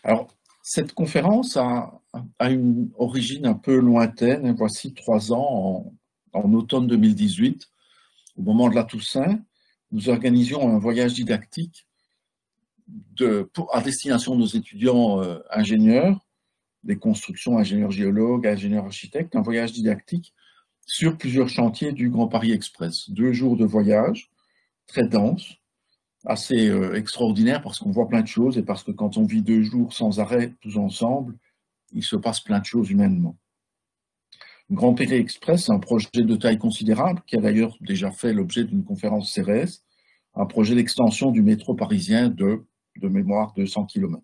Alors, cette conférence a une origine un peu lointaine. Voici 3 ans, en automne 2018, au moment de la Toussaint, nous organisions un voyage didactique à destination de nos étudiants ingénieurs, des constructions, ingénieurs géologues, ingénieurs architectes, un voyage didactique sur plusieurs chantiers du Grand Paris Express. 2 jours de voyage, très dense, assez extraordinaire parce qu'on voit plein de choses et parce que quand on vit 2 jours sans arrêt tous ensemble, il se passe plein de choses humainement. Grand Paris Express, c'est un projet de taille considérable qui a d'ailleurs déjà fait l'objet d'une conférence CERES, un projet d'extension du métro parisien de mémoire 200 km.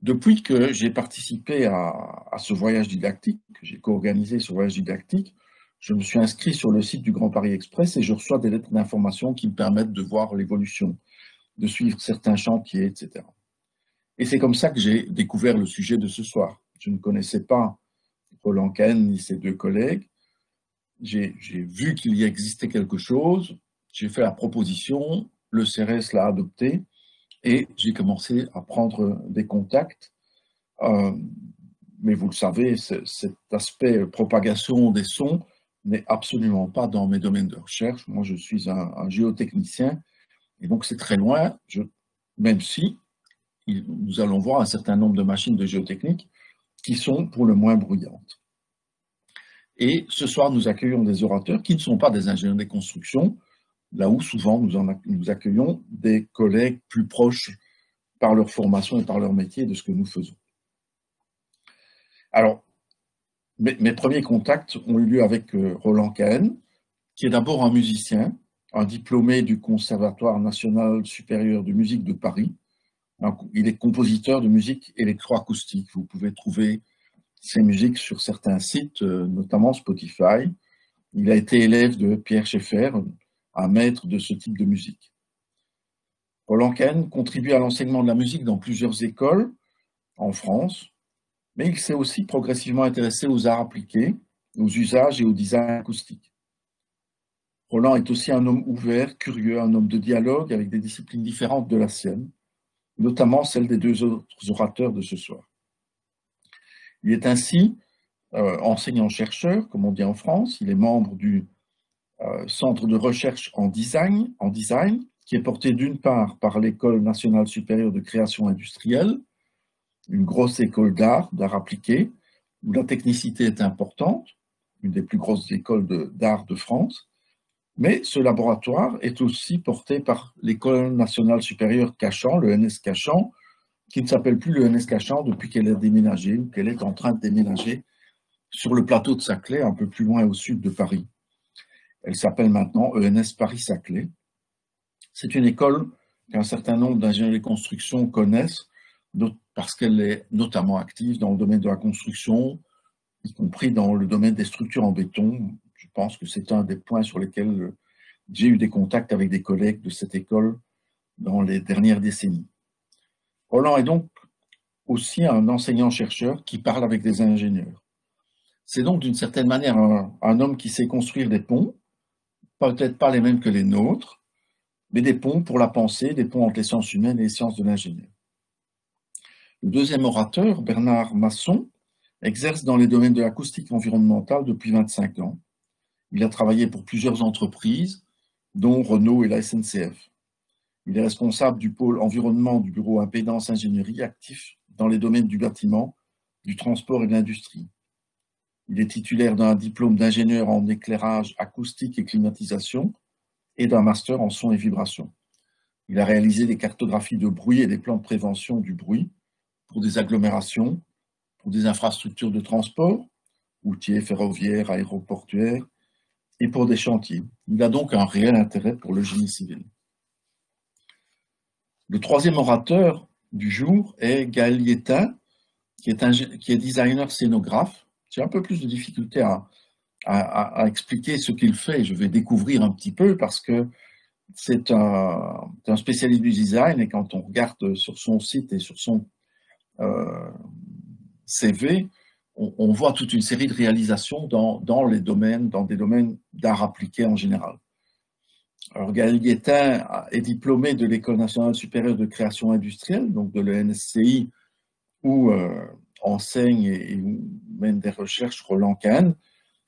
Depuis que j'ai participé à ce voyage didactique, que j'ai co-organisé ce voyage didactique, je me suis inscrit sur le site du Grand Paris Express et je reçois des lettres d'information qui me permettent de voir l'évolution, de suivre certains chantiers, etc. Et c'est comme ça que j'ai découvert le sujet de ce soir. Je ne connaissais pas Roland Cahen ni ses 2 collègues. J'ai vu qu'il y existait quelque chose, j'ai fait la proposition, le CERES l'a adopté et j'ai commencé à prendre des contacts. Mais vous le savez, cet aspect propagation des sons n'est absolument pas dans mes domaines de recherche. Moi, je suis un géotechnicien et donc c'est très loin, même si nous allons voir un certain nombre de machines de géotechnique qui sont pour le moins bruyantes. Et ce soir, nous accueillons des orateurs qui ne sont pas des ingénieurs des constructions, là où souvent nous accueillons des collègues plus proches par leur formation et par leur métier de ce que nous faisons. Alors, mes premiers contacts ont eu lieu avec Roland Cahen, qui est d'abord un musicien, un diplômé du Conservatoire national supérieur de musique de Paris. Il est compositeur de musique électroacoustique. Vous pouvez trouver ses musiques sur certains sites, notamment Spotify. Il a été élève de Pierre Schaeffer, un maître de ce type de musique. Roland Cahen contribue à l'enseignement de la musique dans plusieurs écoles en France, mais il s'est aussi progressivement intéressé aux arts appliqués, aux usages et au design acoustique. Roland est aussi un homme ouvert, curieux, un homme de dialogue avec des disciplines différentes de la sienne, notamment celle des 2 autres orateurs de ce soir. Il est ainsi enseignant-chercheur, comme on dit en France. Il est membre du centre de recherche en design, qui est porté d'une part par l'École nationale supérieure de création industrielle, une grosse école d'art appliqué, où la technicité est importante, une des plus grosses écoles d'art de France. Mais ce laboratoire est aussi porté par l'École nationale supérieure Cachan, le NS Cachan, qui ne s'appelle plus le NS Cachan depuis qu'elle a déménagé, ou qu'elle est en train de déménager sur le plateau de Saclay, un peu plus loin au sud de Paris. Elle s'appelle maintenant ENS Paris-Saclay. C'est une école qu'un certain nombre d'ingénieurs de construction connaissent parce qu'elle est notamment active dans le domaine de la construction, y compris dans le domaine des structures en béton. Je pense que c'est un des points sur lesquels j'ai eu des contacts avec des collègues de cette école dans les dernières décennies. Roland est donc aussi un enseignant-chercheur qui parle avec des ingénieurs. C'est donc d'une certaine manière un homme qui sait construire des ponts, peut-être pas les mêmes que les nôtres, mais des ponts pour la pensée, des ponts entre les sciences humaines et les sciences de l'ingénieur. Le deuxième orateur, Bernard Masson, exerce dans les domaines de l'acoustique environnementale depuis 25 ans. Il a travaillé pour plusieurs entreprises, dont Renault et la SNCF. Il est responsable du pôle environnement du bureau Impédance Ingénierie, actif dans les domaines du bâtiment, du transport et de l'industrie. Il est titulaire d'un diplôme d'ingénieur en éclairage acoustique et climatisation et d'un master en son et vibration. Il a réalisé des cartographies de bruit et des plans de prévention du bruit pour des agglomérations, pour des infrastructures de transport, routiers, ferroviaires, aéroportuaires, et pour des chantiers. Il a donc un réel intérêt pour le génie civil. Le troisième orateur du jour est Gaël Liétin, qui est designer scénographe. J'ai un peu plus de difficulté à expliquer ce qu'il fait. Je vais découvrir un petit peu parce que c'est un spécialiste du design et quand on regarde sur son site et sur son CV, on voit toute une série de réalisations dans des domaines d'art appliqué en général. Alors, Gaël Guettin est diplômé de l'École nationale supérieure de création industrielle, donc de l'ENSCI, où enseigne et où mène des recherches Roland Kahn.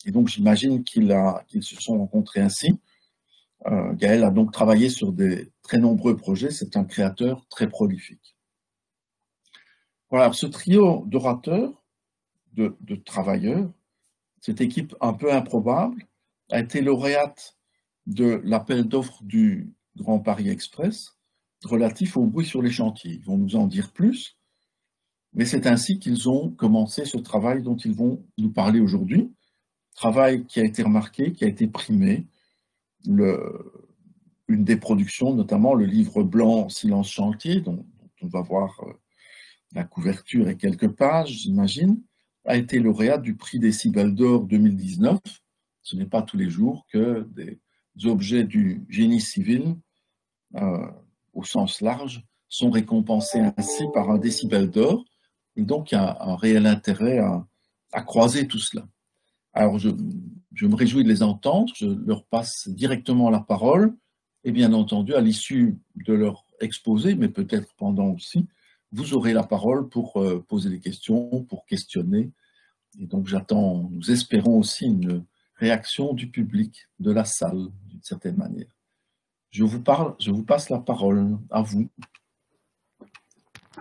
Et donc, j'imagine qu'ils se sont rencontrés ainsi. Gaël a donc travaillé sur des très nombreux projets. C'est un créateur très prolifique. Voilà, ce trio d'orateurs, de travailleurs, cette équipe un peu improbable, a été lauréate de l'appel d'offres du Grand Paris Express relatif au bruit sur les chantiers. Ils vont nous en dire plus, mais c'est ainsi qu'ils ont commencé ce travail dont ils vont nous parler aujourd'hui. Travail qui a été remarqué, qui a été primé. Une des productions, notamment le livre blanc Silence chantier, dont on va voir la couverture et quelques pages, j'imagine, a été lauréate du prix Décibel d'Or 2019. Ce n'est pas tous les jours que des objets du génie civil, au sens large, sont récompensés ainsi par un Décibel d'Or. Et donc, il y a un réel intérêt à croiser tout cela. Alors, je me réjouis de les entendre, je leur passe directement la parole, et bien entendu, à l'issue de leur exposé, mais peut-être pendant aussi, vous aurez la parole pour poser des questions, pour questionner. Et donc, nous espérons aussi une réaction du public, de la salle, d'une certaine manière. Je vous passe la parole à vous.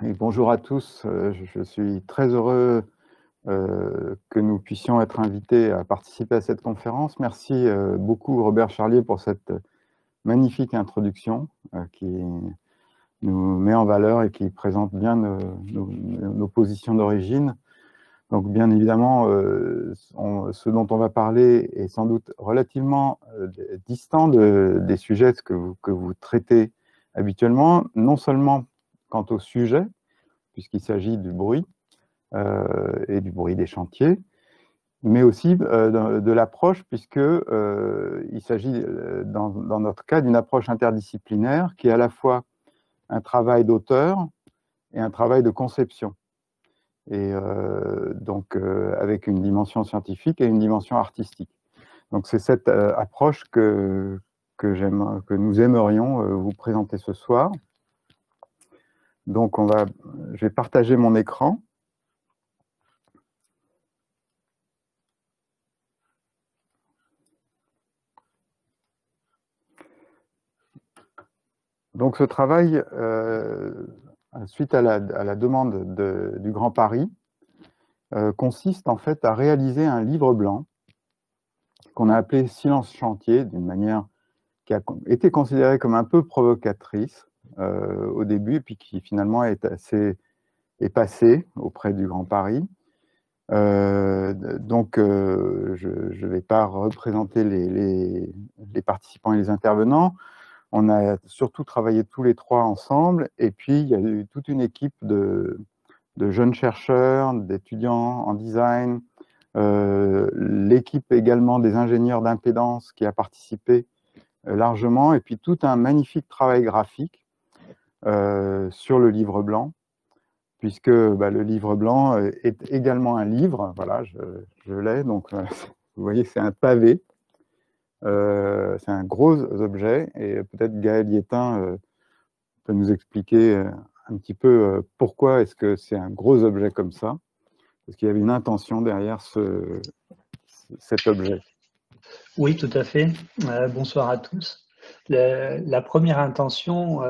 Et bonjour à tous, je suis très heureux que nous puissions être invités à participer à cette conférence. Merci beaucoup Robert Charlier pour cette magnifique introduction qui nous met en valeur et qui présente bien nos positions d'origine. Donc bien évidemment, ce dont on va parler est sans doute relativement distant des sujets que vous traitez habituellement, non seulement quant au sujet, puisqu'il s'agit du bruit et du bruit des chantiers, mais aussi de l'approche, puisqu'il s'agit dans notre cas d'une approche interdisciplinaire qui est à la fois un travail d'auteur et un travail de conception. Et donc avec une dimension scientifique et une dimension artistique. Donc c'est cette approche que nous aimerions vous présenter ce soir. Donc je vais partager mon écran. Donc ce travail, suite à la demande du Grand Paris, consiste en fait à réaliser un livre blanc qu'on a appelé Silence chantier, d'une manière qui a été considérée comme un peu provocatrice au début, puis qui finalement est passée auprès du Grand Paris. Donc, je ne vais pas représenter les participants et les intervenants. On a surtout travaillé tous les trois ensemble, et puis il y a eu toute une équipe de jeunes chercheurs, d'étudiants en design, l'équipe également des ingénieurs d'impédance qui a participé largement, et puis tout un magnifique travail graphique sur le livre blanc, puisque le livre blanc est également un livre, voilà, je l'ai, donc vous voyez c'est un pavé, c'est un gros objet, et peut-être Gaël Guettin peut nous expliquer un petit peu pourquoi est-ce que c'est un gros objet comme ça, parce qu'il y avait une intention derrière cet objet. Oui, tout à fait. Bonsoir à tous. La première intention,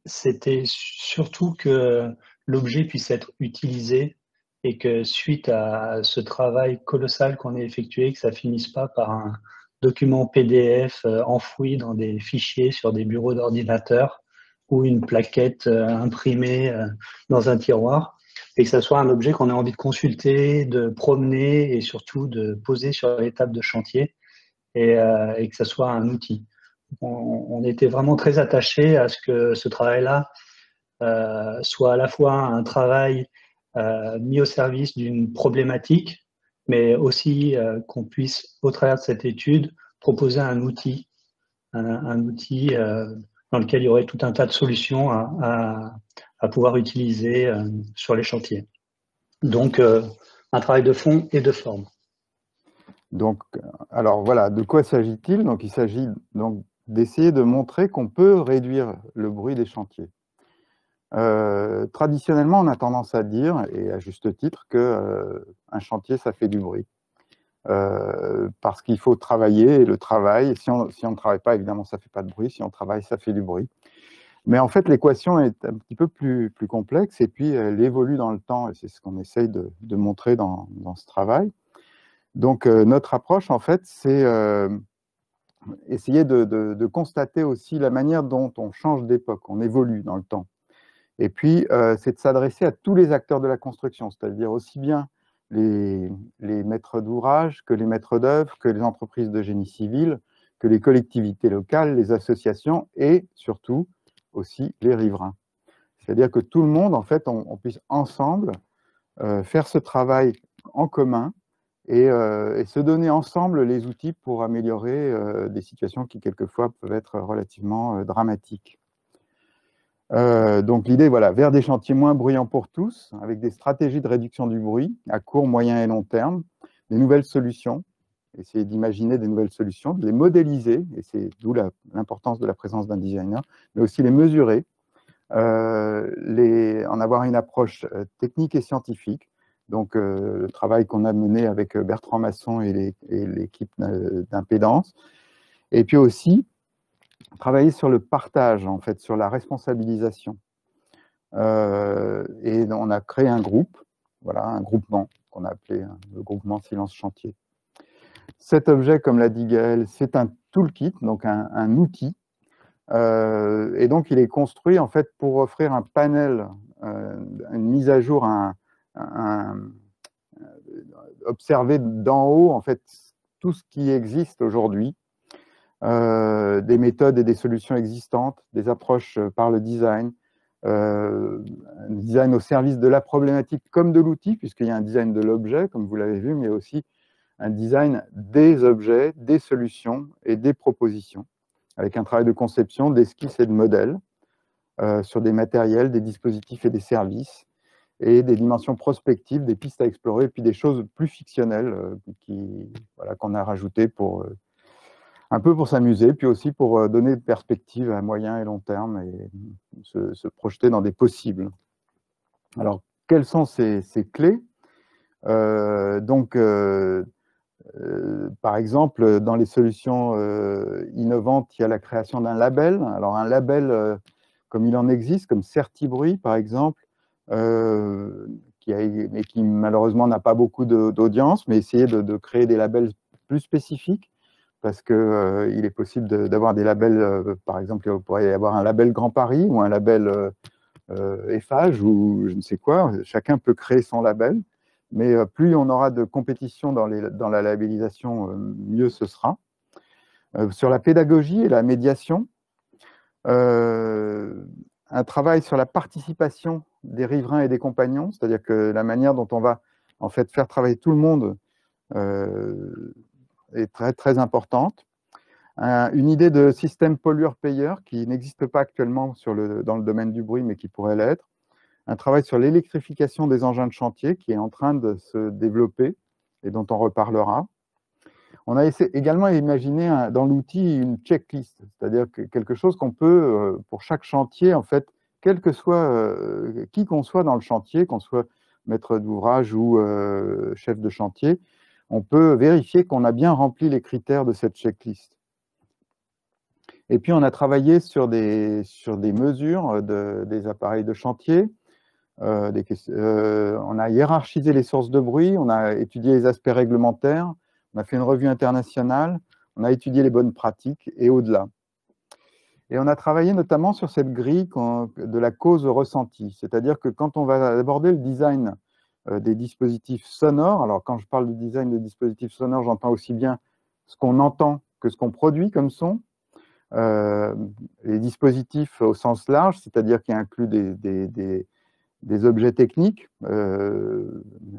c'était surtout que l'objet puisse être utilisé et que suite à ce travail colossal qu'on a effectué, que ça finisse pas par un document PDF enfoui dans des fichiers sur des bureaux d'ordinateur ou une plaquette imprimée dans un tiroir, et que ça soit un objet qu'on ait envie de consulter, de promener et surtout de poser sur les tables de chantier. Et que ça soit un outil. On était vraiment très attachés à ce que ce travail-là soit à la fois un travail mis au service d'une problématique, mais aussi qu'on puisse, au travers de cette étude, proposer un outil dans lequel il y aurait tout un tas de solutions à pouvoir utiliser sur les chantiers. Donc, un travail de fond et de forme. Donc, alors voilà, de quoi s'agit-il? Donc, il s'agit donc d'essayer de montrer qu'on peut réduire le bruit des chantiers. Traditionnellement, on a tendance à dire, et à juste titre, qu'un chantier, ça fait du bruit. Parce qu'il faut travailler, et le travail, si on ne travaille pas, évidemment, ça ne fait pas de bruit. Si on travaille, ça fait du bruit. Mais en fait, l'équation est un petit peu plus complexe, et puis elle évolue dans le temps, et c'est ce qu'on essaye de montrer dans ce travail. Donc, notre approche, en fait, c'est essayer de constater aussi la manière dont on change d'époque, on évolue dans le temps. Et puis, c'est de s'adresser à tous les acteurs de la construction, c'est-à-dire aussi bien les maîtres d'ouvrage que les maîtres d'œuvre, que les entreprises de génie civil, que les collectivités locales, les associations et surtout aussi les riverains. C'est-à-dire que tout le monde, en fait, on puisse ensemble faire ce travail en commun et se donner ensemble les outils pour améliorer des situations qui, quelquefois, peuvent être relativement dramatiques. Donc l'idée, voilà, vers des chantiers moins bruyants pour tous, avec des stratégies de réduction du bruit à court, moyen et long terme, des nouvelles solutions, essayer d'imaginer des nouvelles solutions, de les modéliser, et c'est d'où l'importance de la présence d'un designer, mais aussi les mesurer, en avoir une approche technique et scientifique. Donc le travail qu'on a mené avec Bertrand Masson et l'équipe d'impédance, et puis aussi travailler sur le partage, en fait, sur la responsabilisation. Et on a créé un groupe, voilà, un groupement qu'on a appelé le groupement Silence Chantier. Cet objet, comme l'a dit Gaël, c'est un toolkit, donc un outil. Et donc, il est construit, en fait, pour offrir un panel, une mise à jour, observer d'en haut, en fait, tout ce qui existe aujourd'hui, des méthodes et des solutions existantes, des approches par le design, un design au service de la problématique comme de l'outil, puisqu'il y a un design de l'objet, comme vous l'avez vu, mais aussi un design des objets, des solutions et des propositions, avec un travail de conception, d'esquisse et de modèle sur des matériels, des dispositifs et des services, et des dimensions prospectives, des pistes à explorer, et puis des choses plus fictionnelles qu'on a rajoutées pour un peu pour s'amuser, puis aussi pour donner de perspectives à moyen et long terme et se projeter dans des possibles. Alors, quelles sont ces clés? Par exemple, dans les solutions innovantes, il y a la création d'un label. Alors, un label, comme il en existe, comme Certibruit, par exemple, qui malheureusement n'a pas beaucoup d'audience, mais essayer de créer des labels plus spécifiques, parce qu'il est possible d'avoir des labels, par exemple, il pourrait y avoir un label Grand Paris ou un label Eiffage ou je ne sais quoi. Chacun peut créer son label, mais plus on aura de compétition dans la labellisation, mieux ce sera. Sur la pédagogie et la médiation, un travail sur la participation des riverains et des compagnons, c'est-à-dire que la manière dont on va en fait faire travailler tout le monde est très, très importante. Une idée de système pollueur-payeur qui n'existe pas actuellement dans le domaine du bruit, mais qui pourrait l'être. Un travail sur l'électrification des engins de chantier qui est en train de se développer et dont on reparlera. On a également imaginé dans l'outil une checklist, c'est-à-dire quelque chose qu'on peut, pour chaque chantier, en fait, quel que soit qui qu'on soit dans le chantier, qu'on soit maître d'ouvrage ou chef de chantier, on peut vérifier qu'on a bien rempli les critères de cette checklist. Et puis, on a travaillé sur des mesures des appareils de chantier. On a hiérarchisé les sources de bruit, on a étudié les aspects réglementaires, on a fait une revue internationale, on a étudié les bonnes pratiques et au-delà. Et on a travaillé notamment sur cette grille de la cause ressentie, c'est-à-dire que quand on va aborder le design des dispositifs sonores, alors quand je parle du design des dispositifs sonores, j'entends aussi bien ce qu'on entend que ce qu'on produit comme son. Les dispositifs au sens large, c'est-à-dire qui incluent des objets techniques,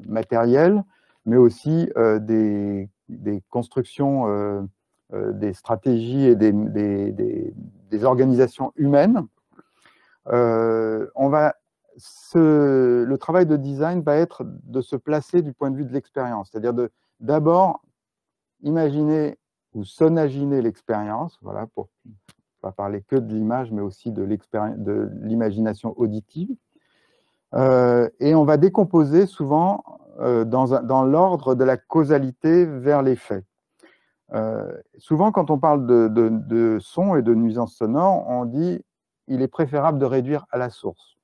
matériels, mais aussi des constructions, des stratégies et des organisations humaines. Le travail de design va être de se placer du point de vue de l'expérience, c'est-à-dire d'abord imaginer vous sonaginer l'expérience, voilà, pour ne pas parler que de l'image, mais aussi de l'imagination auditive. Et on va décomposer souvent dans l'ordre de la causalité vers les faits. Souvent, quand on parle de son et de nuisances sonores, on dit il est préférable de réduire à la source.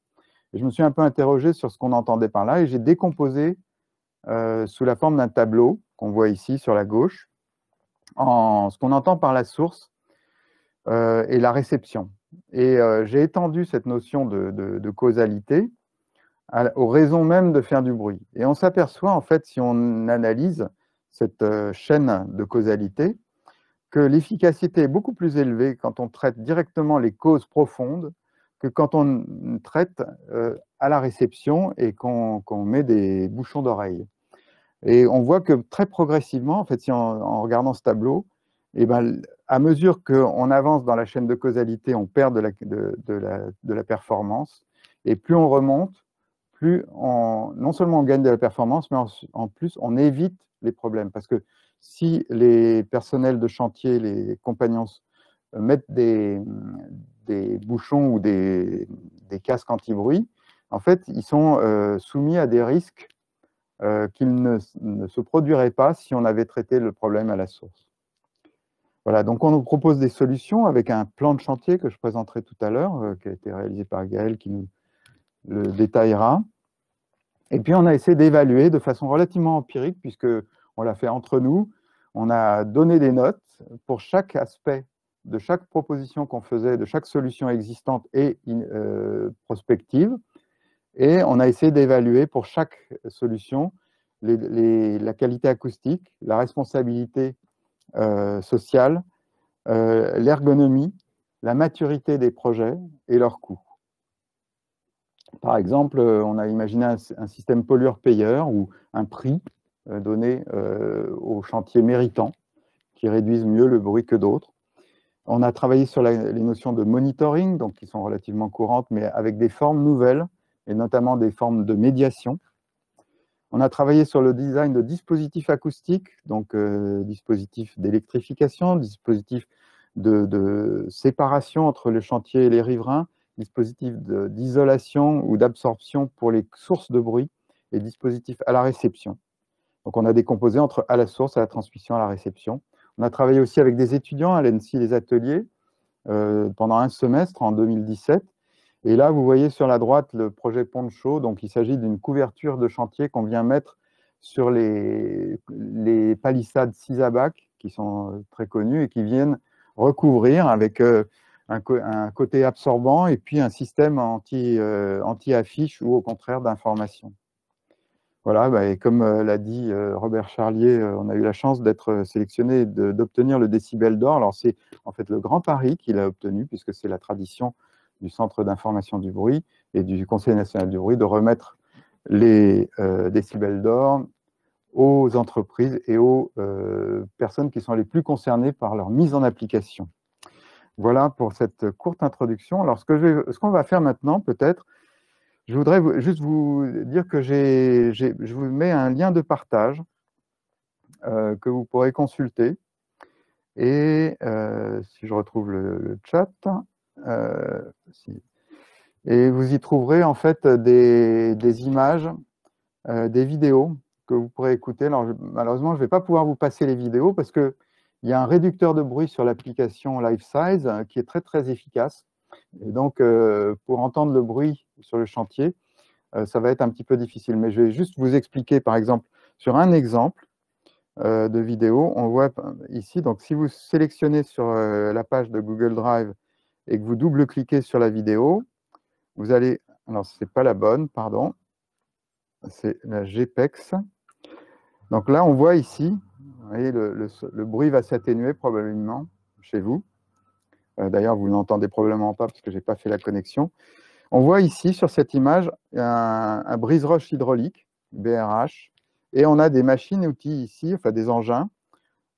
Et je me suis un peu interrogé sur ce qu'on entendait par là et j'ai décomposé sous la forme d'un tableau qu'on voit ici sur la gauche, en ce qu'on entend par la source et la réception. Et j'ai étendu cette notion de causalité aux raisons même de faire du bruit. Et on s'aperçoit, en fait, si on analyse cette chaîne de causalité, que l'efficacité est beaucoup plus élevée quand on traite directement les causes profondes que quand on traite à la réception et qu'on met des bouchons d'oreille. Et on voit que très progressivement, en fait, si en regardant ce tableau, et ben, à mesure qu'on avance dans la chaîne de causalité, on perd de la performance, et plus on remonte, plus non seulement on gagne de la performance, mais en plus on évite les problèmes. Parce que si les personnels de chantier, les compagnons, mettent des bouchons ou des casques anti-bruit, en fait, ils sont soumis à des risques qu'il ne se produirait pas si on avait traité le problème à la source. Voilà, donc on nous propose des solutions avec un plan de chantier que je présenterai tout à l'heure, qui a été réalisé par Gaël, qui nous le détaillera. Et puis on a essayé d'évaluer de façon relativement empirique, puisqu'on l'a fait entre nous, on a donné des notes pour chaque aspect de chaque proposition qu'on faisait, de chaque solution existante et prospective, et on a essayé d'évaluer pour chaque solution la qualité acoustique, la responsabilité sociale, l'ergonomie, la maturité des projets et leur coût. Par exemple, on a imaginé un système pollueur-payeur ou un prix donné aux chantiers méritants qui réduisent mieux le bruit que d'autres. On a travaillé sur les notions de monitoring, donc qui sont relativement courantes, mais avec des formes nouvelles, et notamment des formes de médiation. On a travaillé sur le design de dispositifs acoustiques, donc dispositifs d'électrification, dispositifs de séparation entre le chantier et les riverains, dispositifs d'isolation ou d'absorption pour les sources de bruit, et dispositifs à la réception. Donc on a décomposé entre à la source, à la transmission, à la réception. On a travaillé aussi avec des étudiants à l'ENSI, les ateliers, pendant un semestre en 2017. Et là, vous voyez sur la droite le projet Poncho. Donc, il s'agit d'une couverture de chantier qu'on vient mettre sur les palissades Sisabac, qui sont très connues et qui viennent recouvrir avec un côté absorbant et puis un système anti-affiche ou au contraire d'information. Voilà, et comme l'a dit Robert Charlier, on a eu la chance d'être sélectionné et d'obtenir le décibel d'or. Alors, c'est en fait le Grand Paris qui l'a obtenu, puisque c'est la tradition du Centre d'information du bruit et du Conseil national du bruit de remettre les décibels d'or aux entreprises et aux personnes qui sont les plus concernées par leur mise en application. Voilà pour cette courte introduction. Alors, ce qu'on va faire maintenant, peut-être, je voudrais juste vous dire que je vous mets un lien de partage que vous pourrez consulter. Et si je retrouve le chat, et vous y trouverez en fait des images, des vidéos que vous pourrez écouter. Alors, malheureusement, je ne vais pas pouvoir vous passer les vidéos parce qu'il y a un réducteur de bruit sur l'application LiveSize qui est très, très efficace. Et donc, pour entendre le bruit sur le chantier, ça va être un petit peu difficile. Mais je vais juste vous expliquer, par exemple, sur un exemple de vidéo. On voit ici, donc si vous sélectionnez sur la page de Google Drive et que vous double-cliquez sur la vidéo, vous allez... Alors, ce n'est pas la bonne, pardon. C'est la GPEX. Donc là, on voit ici, vous voyez, le bruit va s'atténuer probablement chez vous. D'ailleurs, vous ne l'entendez probablement pas parce que je n'ai pas fait la connexion. On voit ici, sur cette image, un brise-roche hydraulique, BRH, et on a des machines et outils ici, enfin des engins,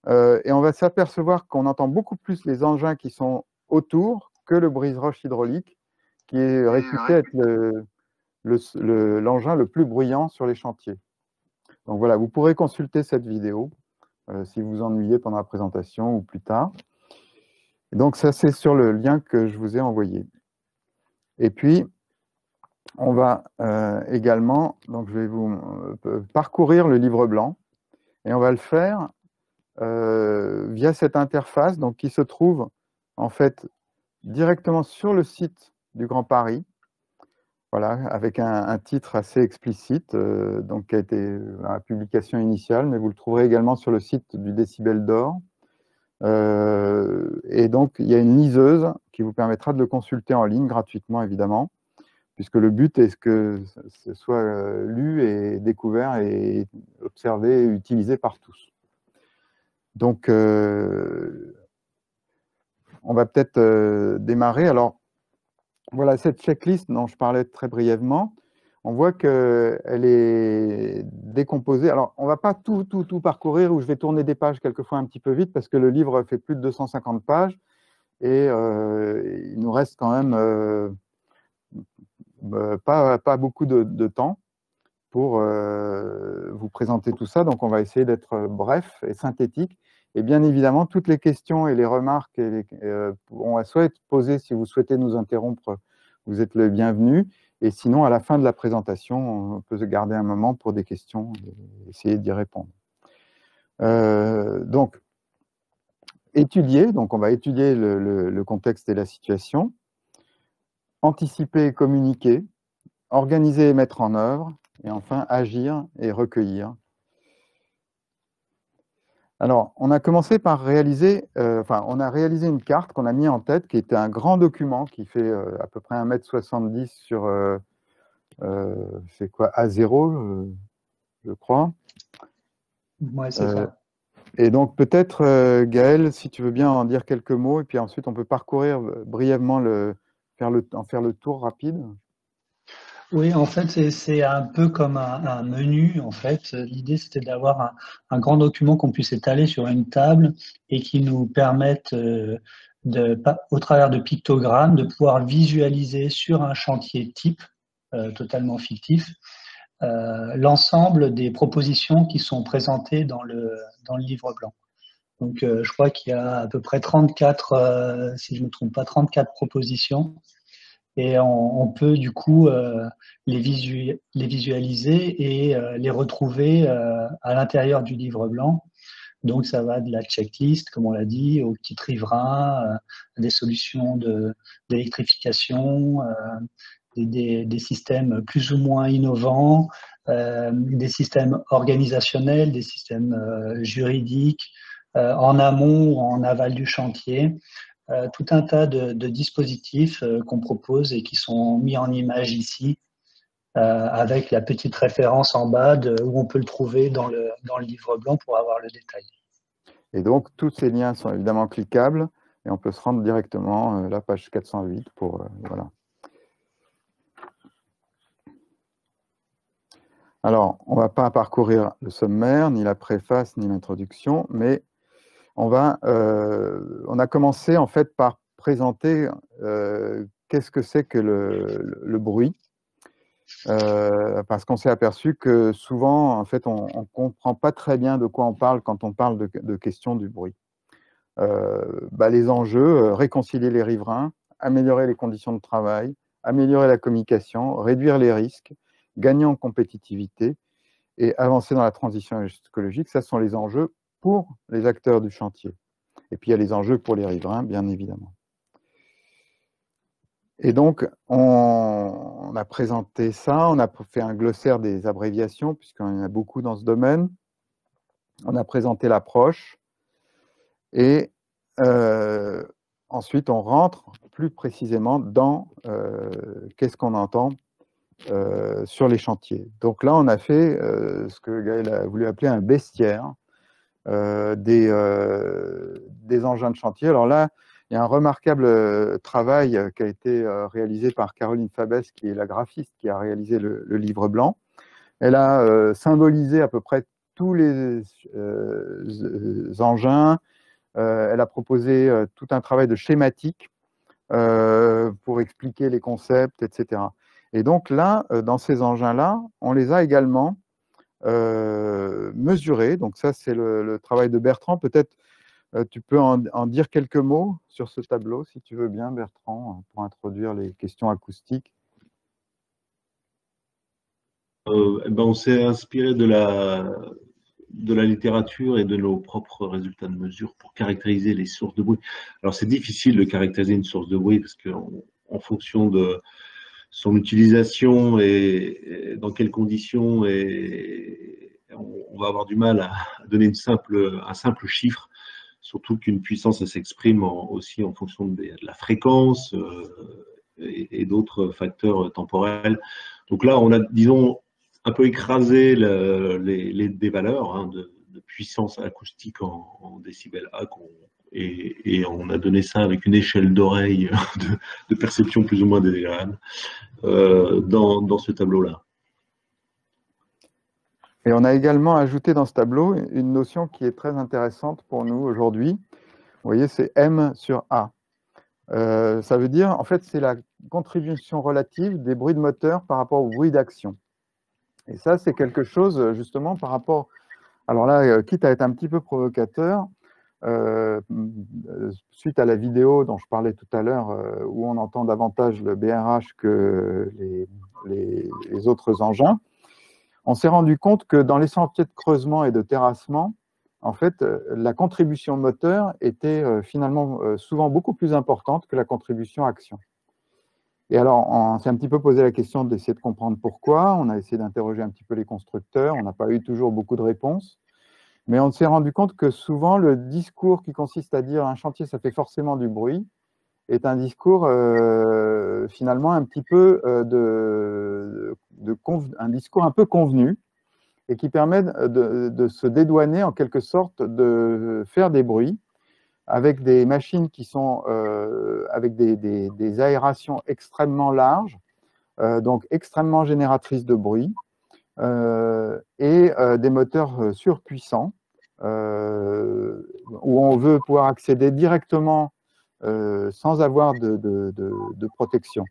et on va s'apercevoir qu'on entend beaucoup plus les engins qui sont autour que le brise-roche hydraulique, qui est réputé être l'engin le plus bruyant sur les chantiers. Donc voilà, vous pourrez consulter cette vidéo si vous vous ennuyez pendant la présentation ou plus tard. Et donc ça, c'est sur le lien que je vous ai envoyé. Et puis, on va également, donc je vais vous parcourir le livre blanc, et on va le faire via cette interface donc, qui se trouve en fait directement sur le site du Grand Paris, voilà, avec un titre assez explicite, donc qui a été la publication initiale, mais vous le trouverez également sur le site du Décibel d'Or. Et donc, il y a une liseuse qui vous permettra de le consulter en ligne gratuitement, évidemment, puisque le but est que ce soit lu et découvert et observé et utilisé par tous. Donc, on va peut-être démarrer. Alors, voilà, cette checklist dont je parlais très brièvement, on voit qu'elle est décomposée. Alors, on ne va pas tout parcourir, où je vais tourner des pages quelquefois un petit peu vite, parce que le livre fait plus de 250 pages, et il nous reste quand même pas beaucoup de temps pour vous présenter tout ça. Donc, on va essayer d'être bref et synthétique. Et bien évidemment, toutes les questions et les remarques pourront soit être posées si vous souhaitez nous interrompre, vous êtes le bienvenu. Et sinon, à la fin de la présentation, on peut se garder un moment pour des questions et essayer d'y répondre. Donc, étudier, donc on va étudier le contexte et la situation, anticiper et communiquer, organiser et mettre en œuvre, et enfin agir et recueillir. Alors, on a commencé par réaliser, on a réalisé une carte qu'on a mis en tête, qui était un grand document qui fait à peu près 1,70 m sur, c'est quoi, A0, je crois. Ouais, c'est ça. Et donc, peut-être, Gaël, si tu veux bien en dire quelques mots, et puis ensuite, on peut parcourir brièvement, faire le tour rapide. Oui, en fait, c'est un peu comme un menu. En fait, l'idée, c'était d'avoir un grand document qu'on puisse étaler sur une table et qui nous permette, au travers de pictogrammes, de pouvoir visualiser sur un chantier type, totalement fictif, l'ensemble des propositions qui sont présentées dans le livre blanc. Donc, je crois qu'il y a à peu près 34, si je ne me trompe pas, 34 propositions. Et on peut du coup les visualiser et les retrouver à l'intérieur du livre blanc. Donc ça va de la checklist, comme on l'a dit, aux petits riverains, des solutions d'électrification, des systèmes plus ou moins innovants, des systèmes organisationnels, des systèmes juridiques, en amont ou en aval du chantier. Tout un tas de dispositifs qu'on propose et qui sont mis en image ici, avec la petite référence en bas où on peut le trouver dans le livre blanc pour avoir le détail. Et donc, tous ces liens sont évidemment cliquables et on peut se rendre directement à la page 408 pour… voilà. Alors, on ne va pas parcourir le sommaire, ni la préface, ni l'introduction, mais on a commencé en fait par présenter qu'est-ce que c'est que le bruit, parce qu'on s'est aperçu que souvent, en fait, on ne comprend pas très bien de quoi on parle quand on parle de questions du bruit. Les enjeux, réconcilier les riverains, améliorer les conditions de travail, améliorer la communication, réduire les risques, gagner en compétitivité et avancer dans la transition écologique, ça sont les enjeux pour les acteurs du chantier. Et puis, il y a les enjeux pour les riverains, bien évidemment. Et donc, on a présenté ça, on a fait un glossaire des abréviations, puisqu'il y en a beaucoup dans ce domaine. On a présenté l'approche. Et ensuite, on rentre plus précisément dans qu'est-ce qu'on entend sur les chantiers. Donc là, on a fait ce que Gaël a voulu appeler un bestiaire des engins de chantier. Alors là, il y a un remarquable travail qui a été réalisé par Caroline Fabès, qui est la graphiste qui a réalisé le livre blanc. Elle a symbolisé à peu près tous les engins. Elle a proposé tout un travail de schématique pour expliquer les concepts, etc. Et donc là, dans ces engins-là, on les a également mesurée. Donc ça, c'est le travail de Bertrand. Peut-être tu peux en dire quelques mots sur ce tableau, si tu veux bien, Bertrand, pour introduire les questions acoustiques. On s'est inspiré de la littérature et de nos propres résultats de mesure pour caractériser les sources de bruit. Alors, c'est difficile de caractériser une source de bruit parce qu'en fonction de son utilisation et dans quelles conditions, on va avoir du mal à donner un simple chiffre, surtout qu'une puissance s'exprime aussi en fonction de la fréquence et d'autres facteurs temporels. Donc là, on a, disons, un peu écrasé des valeurs hein, de puissance acoustique en décibels A et on a donné ça avec une échelle d'oreille de perception plus ou moins désagréable dans ce tableau-là. Et on a également ajouté dans ce tableau une notion qui est très intéressante pour nous aujourd'hui. Vous voyez, c'est M sur A. Ça veut dire, en fait, c'est la contribution relative des bruits de moteur par rapport aux bruits d'action. Et ça, c'est quelque chose, justement, par rapport... Alors là, quitte à être un petit peu provocateur, suite à la vidéo dont je parlais tout à l'heure, où on entend davantage le BRH que les autres engins, on s'est rendu compte que dans les sentiers de creusement et de terrassement, en fait, la contribution moteur était finalement souvent beaucoup plus importante que la contribution action. Et alors, on s'est un petit peu posé la question d'essayer de comprendre pourquoi. On a essayé d'interroger un petit peu les constructeurs. On n'a pas eu toujours beaucoup de réponses. Mais on s'est rendu compte que souvent, le discours qui consiste à dire un chantier, ça fait forcément du bruit, est un discours finalement un petit peu un discours un peu convenu et qui permet de se dédouaner en quelque sorte de faire des bruits avec des machines qui sont avec des aérations extrêmement larges, donc extrêmement génératrices de bruit, et des moteurs surpuissants, où on veut pouvoir accéder directement sans avoir de protection.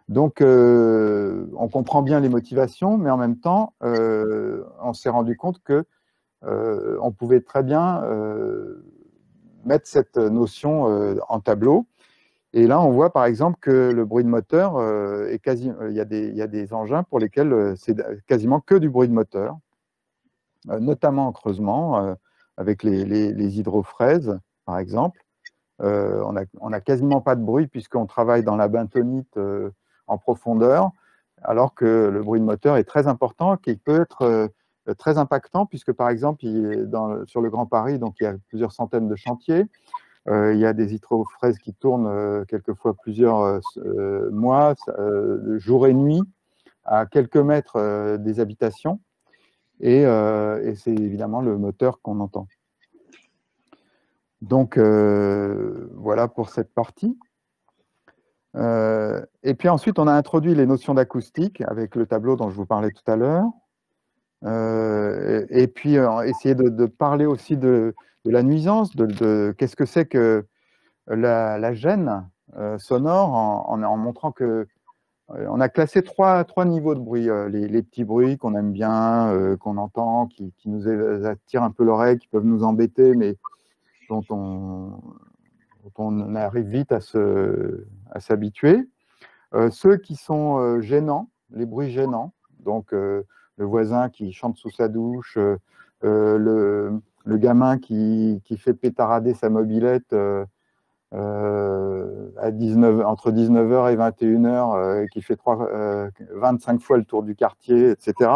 Donc, on comprend bien les motivations, mais en même temps, on s'est rendu compte que on pouvait très bien mettre cette notion en tableau. Et là, on voit par exemple que le bruit de moteur, il y a des engins pour lesquels c'est quasiment que du bruit de moteur, notamment en creusement, avec les hydrofraises, par exemple. On n'a quasiment pas de bruit puisqu'on travaille dans la bentonite en profondeur, alors que le bruit de moteur est très important, qui peut être très impactant, puisque par exemple, sur le Grand Paris, donc il y a plusieurs centaines de chantiers, il y a des hydrofraises qui tournent quelquefois plusieurs mois, jour et nuit, à quelques mètres des habitations, et c'est évidemment le moteur qu'on entend. Donc, voilà pour cette partie. Et puis ensuite, on a introduit les notions d'acoustique avec le tableau dont je vous parlais tout à l'heure. Et puis, essayer de parler aussi de la nuisance, qu'est-ce que c'est que la gêne sonore, en montrant que on a classé trois niveaux de bruit. Les petits bruits qu'on aime bien, qu'on entend, qui nous attirent un peu l'oreille, qui peuvent nous embêter, mais dont on arrive vite à s'habituer. Ceux qui sont gênants, les bruits gênants, donc le voisin qui chante sous sa douche, le gamin qui fait pétarader sa mobilette entre 19h et 21h, qui fait 25 fois le tour du quartier, etc.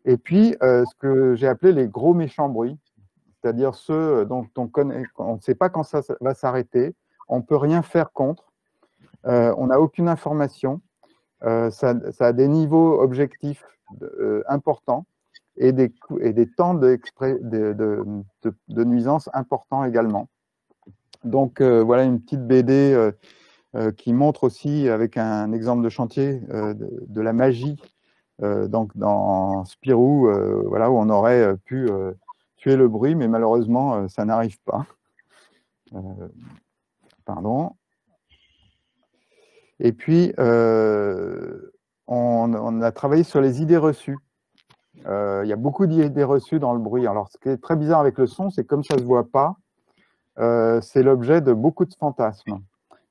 Et puis, ce que j'ai appelé les gros méchants bruits, c'est-à-dire ceux dont on ne sait pas quand ça va s'arrêter, on ne peut rien faire contre, on n'a aucune information, ça a des niveaux objectifs importants et des temps de nuisance importants également. Donc, voilà une petite BD qui montre aussi, avec un exemple de chantier, de la magie donc dans Spirou, voilà, où on aurait pu tuer le bruit, mais malheureusement, ça n'arrive pas. Pardon. Et puis, on a travaillé sur les idées reçues. il y a beaucoup d'idées reçues dans le bruit. Alors, ce qui est très bizarre avec le son, c'est que comme ça ne se voit pas, c'est l'objet de beaucoup de fantasmes.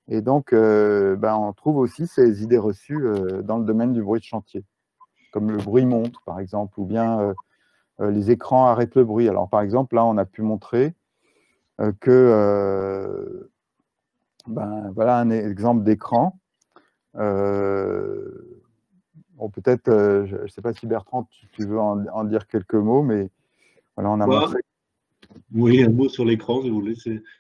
Et donc, on trouve aussi ces idées reçues dans le domaine du bruit de chantier, comme le bruit monte, par exemple, ou bien les écrans arrêtent le bruit. Alors, par exemple, là, on a pu montrer que, voilà un exemple d'écran. Bon, peut-être, je ne sais pas si Bertrand, tu veux en dire quelques mots, mais voilà, on a montré. Oui, un mot sur l'écran, si vous voulez.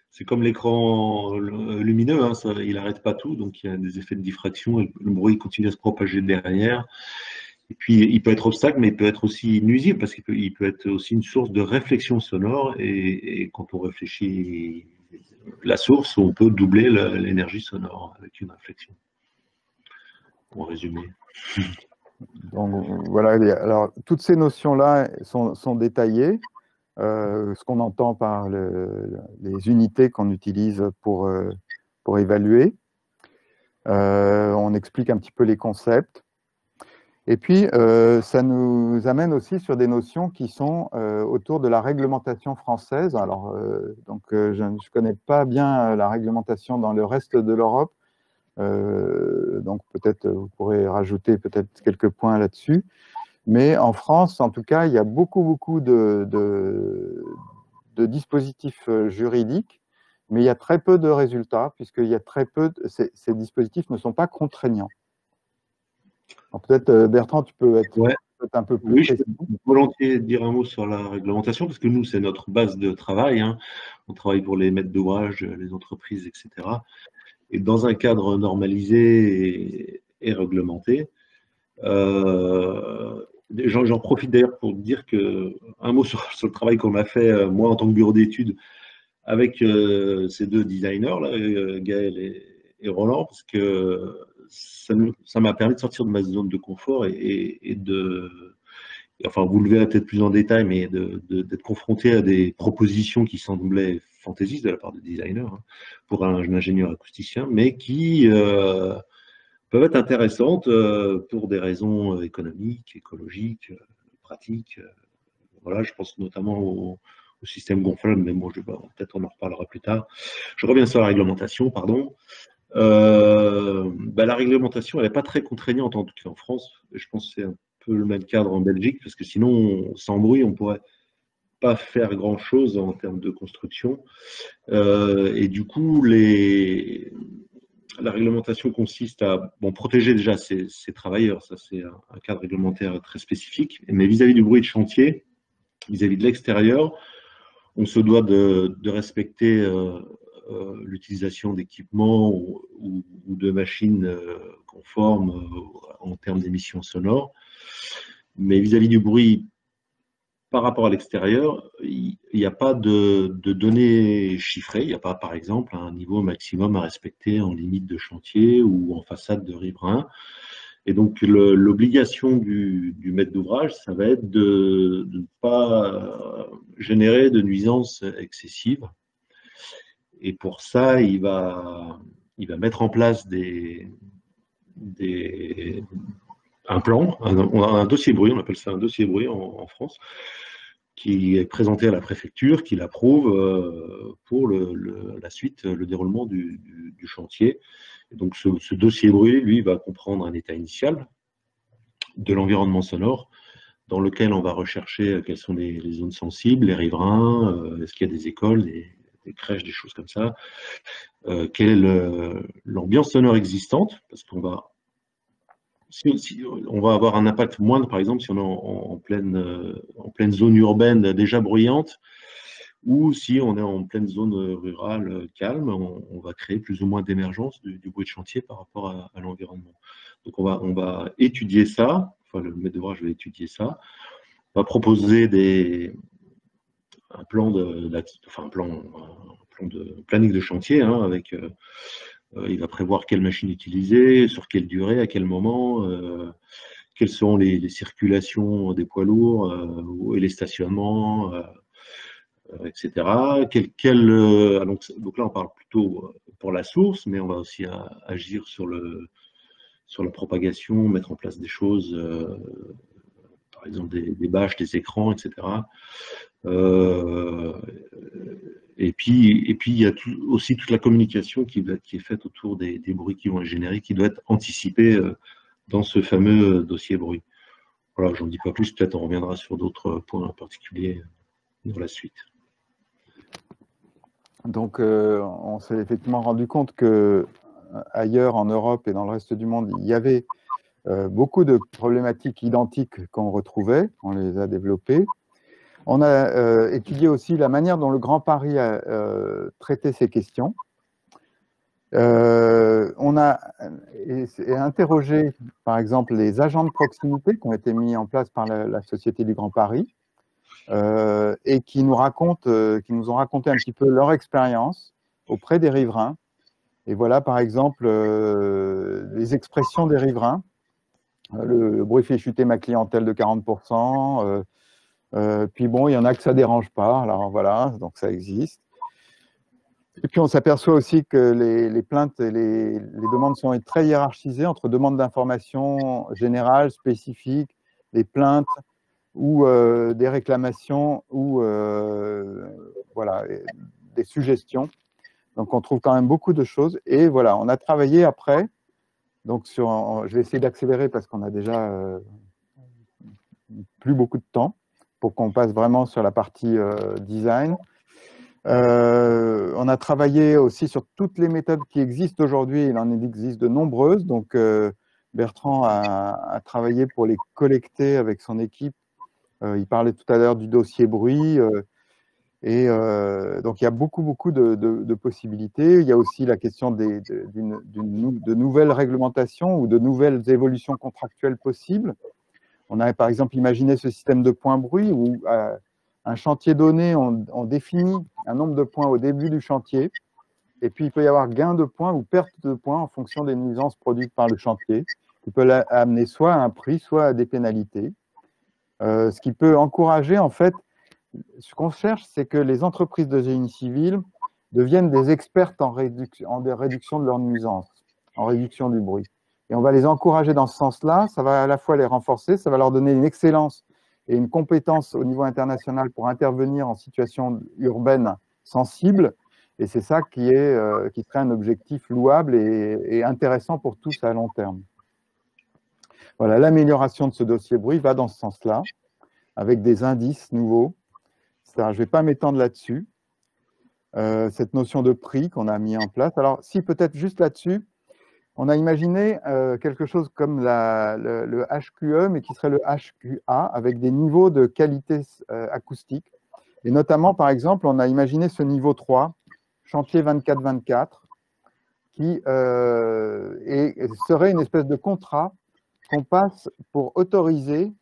C'est comme l'écran lumineux, hein, il n'arrête pas tout, donc il y a des effets de diffraction et le bruit continue à se propager derrière. Et puis, il peut être obstacle, mais il peut être aussi nuisible parce qu'il peut être aussi une source de réflexion sonore. Et quand on réfléchit la source, on peut doubler l'énergie sonore avec une réflexion. Pour résumer. Donc voilà, alors toutes ces notions-là sont détaillées. Ce qu'on entend par les unités qu'on utilise pour évaluer. On explique un petit peu les concepts. Et puis, ça nous amène aussi sur des notions qui sont autour de la réglementation française. Alors, je ne connais pas bien la réglementation dans le reste de l'Europe. Donc, peut-être vous pourrez rajouter peut-être quelques points là-dessus. Mais en France, en tout cas, il y a beaucoup de dispositifs juridiques, mais il y a très peu de résultats, puisqu'il y a très peu ces dispositifs ne sont pas contraignants. Peut-être, Bertrand, tu peux être un peu plus précis. Je peux volontiers dire un mot sur la réglementation, parce que nous, c'est notre base de travail. Hein. On travaille pour les maîtres d'ouvrage, les entreprises, etc. Et dans un cadre normalisé et réglementé. J'en profite d'ailleurs pour dire un mot sur le travail qu'on a fait, moi, en tant que bureau d'études, avec ces deux designers, là, Gaël et Roland, parce que ça m'a permis de sortir de ma zone de confort enfin, vous le verrez peut-être plus en détail, mais d'être confronté à des propositions qui semblaient fantaisistes de la part des designers, hein, pour un ingénieur acousticien, mais qui peuvent être intéressantes pour des raisons économiques, écologiques, pratiques. Voilà, je pense notamment au système gonflable, mais bon, peut-être on en reparlera plus tard. Je reviens sur la réglementation, pardon. La réglementation, elle n'est pas très contraignante, en tout cas en France. Je pense que c'est un peu le même cadre en Belgique, parce que sinon, sans bruit, on ne pourrait pas faire grand-chose en termes de construction. Et du coup, la réglementation consiste à protéger déjà ces travailleurs, ça c'est un cadre réglementaire très spécifique, mais vis-à-vis du bruit de chantier, vis-à-vis de l'extérieur, on se doit de respecter l'utilisation d'équipements ou de machines conformes en termes d'émissions sonores. Mais vis-à-vis du bruit par rapport à l'extérieur, il n'y a pas de données chiffrées. Il n'y a pas, par exemple, un niveau maximum à respecter en limite de chantier ou en façade de riverain. Et donc, l'obligation du maître d'ouvrage, ça va être de ne pas générer de nuisances excessives. Et pour ça, il va mettre en place un plan, un dossier bruit, on appelle ça un dossier bruit en France, qui est présenté à la préfecture, qui l'approuve pour la suite, le déroulement du chantier. Et donc ce dossier bruit, lui, va comprendre un état initial de l'environnement sonore, dans lequel on va rechercher quelles sont les zones sensibles, les riverains, est-ce qu'il y a des écoles, des crèches, des choses comme ça, quelle est l'ambiance sonore existante, parce qu'on va on va avoir un impact moindre, par exemple, si on est en pleine zone urbaine déjà bruyante, ou si on est en pleine zone rurale calme, on va créer plus ou moins d'émergence du bruit de chantier par rapport à l'environnement. Donc on va étudier ça, enfin le maître d'ouvrage va étudier ça, on va proposer un plan de planning de chantier, hein, avec il va prévoir quelle machine utiliser, sur quelle durée, à quel moment, quelles seront les circulations des poids lourds et les stationnements, etc. Donc là, on parle plutôt pour la source, mais on va aussi agir sur la propagation, mettre en place des choses, par exemple des bâches, des écrans, etc. Et puis il y a aussi toute la communication qui est faite autour des bruits qui vont être générés, qui doit être anticipée dans ce fameux dossier bruit. Voilà, j'en dis pas plus, peut-être on reviendra sur d'autres points particuliers dans la suite. Donc, on s'est effectivement rendu compte que ailleurs en Europe et dans le reste du monde, il y avait beaucoup de problématiques identiques qu'on retrouvait, on les a développées. On a étudié aussi la manière dont le Grand Paris a traité ces questions. On a interrogé, par exemple, les agents de proximité qui ont été mis en place par la Société du Grand Paris et qui nous ont raconté un petit peu leur expérience auprès des riverains. Et voilà, par exemple, les expressions des riverains. Le bruit fait chuter ma clientèle de 40%. Puis bon, il y en a que ça ne dérange pas. Alors voilà, donc ça existe. Et puis on s'aperçoit aussi que les plaintes et les demandes sont très hiérarchisées entre demandes d'informations générales, spécifiques, des plaintes ou des réclamations ou voilà, des suggestions. Donc on trouve quand même beaucoup de choses. Et voilà, on a travaillé après. Donc je vais essayer d'accélérer parce qu'on a déjà plus beaucoup de temps pour qu'on passe vraiment sur la partie design. On a travaillé aussi sur toutes les méthodes qui existent aujourd'hui. Il en existe de nombreuses. Donc, Bertrand a travaillé pour les collecter avec son équipe. Il parlait tout à l'heure du dossier bruit. Donc, il y a beaucoup de possibilités. Il y a aussi la question de nouvelles réglementations ou de nouvelles évolutions contractuelles possibles. On a par exemple imaginé ce système de points bruit où un chantier donné, on définit un nombre de points au début du chantier, et puis il peut y avoir gain de points ou perte de points en fonction des nuisances produites par le chantier, qui peut amener soit à un prix, soit à des pénalités. Ce qui peut encourager, en fait, ce qu'on cherche, c'est que les entreprises de génie civil deviennent des expertes en réduction de leurs nuisances, en réduction du bruit. Et on va les encourager dans ce sens-là, ça va à la fois les renforcer, ça va leur donner une excellence et une compétence au niveau international pour intervenir en situation urbaine sensible. Et c'est ça qui serait un objectif louable et intéressant pour tous à long terme. Voilà, l'amélioration de ce dossier bruit va dans ce sens-là, avec des indices nouveaux. Je ne vais pas m'étendre là-dessus. Cette notion de prix qu'on a mis en place. Alors, si peut-être juste là-dessus, on a imaginé quelque chose comme le HQE, mais qui serait le HQA, avec des niveaux de qualité acoustique. Et notamment, par exemple, on a imaginé ce niveau 3, chantier 24-24, qui serait une espèce de contrat qu'on passe pour autoriser,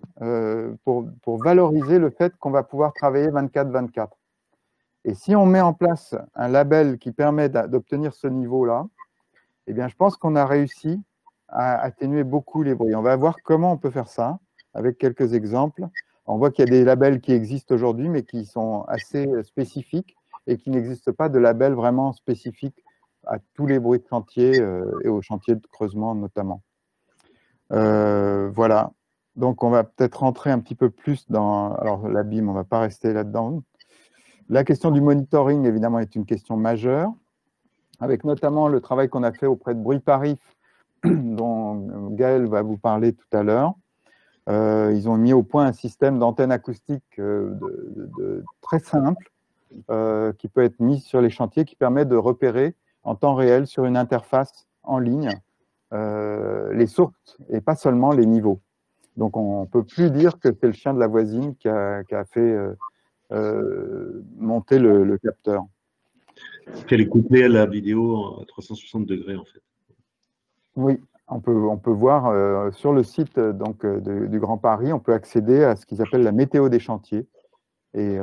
pour valoriser le fait qu'on va pouvoir travailler 24-24. Et si on met en place un label qui permet d'obtenir ce niveau-là, eh bien, je pense qu'on a réussi à atténuer beaucoup les bruits. On va voir comment on peut faire ça, avec quelques exemples. On voit qu'il y a des labels qui existent aujourd'hui, mais qui sont assez spécifiques et qui n'existent pas de label vraiment spécifique à tous les bruits de chantier et aux chantiers de creusement notamment. Voilà. Donc, on va peut-être rentrer un petit peu plus dans… Alors, la BIM, on ne va pas rester là-dedans. La question du monitoring, évidemment, est une question majeure, avec notamment le travail qu'on a fait auprès de Bruit Paris, dont Gaël va vous parler tout à l'heure. Ils ont mis au point un système d'antenne acoustique très simple qui peut être mis sur les chantiers, qui permet de repérer en temps réel sur une interface en ligne les sources et pas seulement les niveaux. Donc, on ne peut plus dire que c'est le chien de la voisine qui a fait monter le capteur. Qu'elle est couplée à la vidéo à 360 degrés, en fait. Oui, on peut voir sur le site donc, du Grand Paris, on peut accéder à ce qu'ils appellent la météo des chantiers, et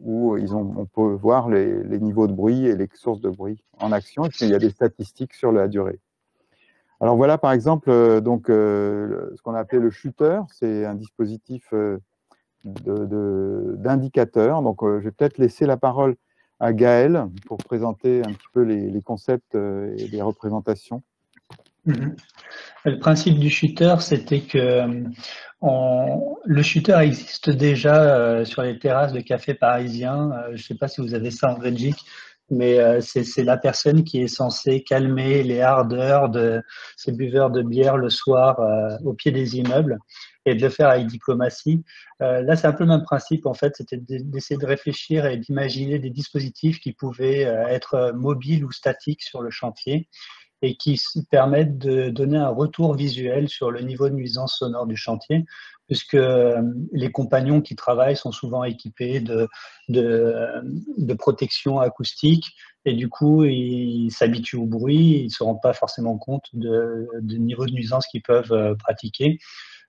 où on peut voir les niveaux de bruit et les sources de bruit en action, et puis il y a des statistiques sur la durée. Alors voilà, par exemple, ce qu'on a appelé le shooter, c'est un dispositif d'indicateur. Donc, je vais peut-être laisser la parole à Gaël pour présenter un petit peu les concepts et les représentations. Le principe du shooter, c'était que le shooter existe déjà sur les terrasses de cafés parisiens. Je ne sais pas si vous avez ça en Belgique, mais c'est la personne qui est censée calmer les ardeurs de ces buveurs de bière le soir au pied des immeubles et de le faire avec diplomatie. Là, c'est un peu le même principe, en fait, c'était d'essayer de réfléchir et d'imaginer des dispositifs qui pouvaient être mobiles ou statiques sur le chantier et qui permettent de donner un retour visuel sur le niveau de nuisance sonore du chantier, puisque les compagnons qui travaillent sont souvent équipés de protection acoustique, et du coup, ils s'habituent au bruit, ils ne se rendent pas forcément compte du niveau de nuisance qu'ils peuvent pratiquer.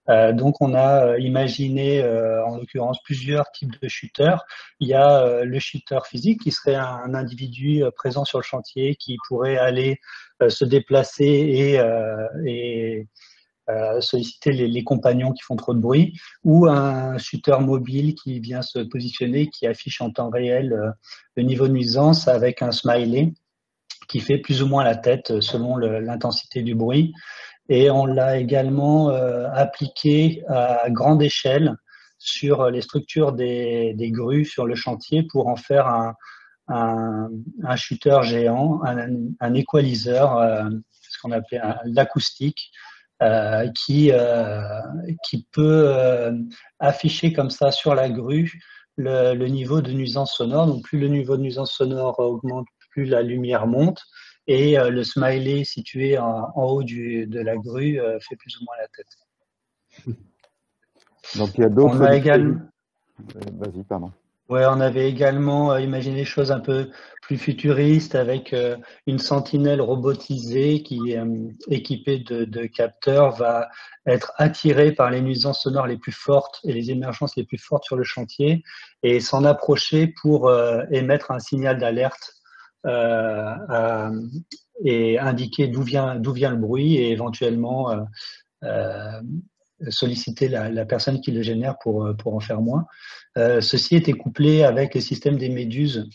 Donc, on a imaginé, en l'occurrence, plusieurs types de shooters. Il y a le shooter physique, qui serait un individu présent sur le chantier, qui pourrait aller se déplacer et solliciter les compagnons qui font trop de bruit, ou un shooter mobile qui vient se positionner, qui affiche en temps réel le niveau de nuisance avec un smiley qui fait plus ou moins la tête selon l'intensité du bruit. Et on l'a également appliqué à grande échelle sur les structures des grues sur le chantier pour en faire un shooter géant, un equalizer, ce qu'on appelait l'acoustique, qui peut afficher comme ça sur la grue le niveau de nuisance sonore. Donc plus le niveau de nuisance sonore augmente, plus la lumière monte. Et le smiley situé en haut de la grue fait plus ou moins la tête. Donc il y a d'autres... Vas-y, pardon. Ouais, on avait également imaginé des choses un peu plus futuristes avec une sentinelle robotisée qui, équipée de capteurs, va être attirée par les nuisances sonores les plus fortes et les émergences les plus fortes sur le chantier et s'en approcher pour émettre un signal d'alerte et indiquer d'où vient le bruit et éventuellement solliciter la personne qui le génère pour en faire moins. Ceci était couplé avec le système des méduses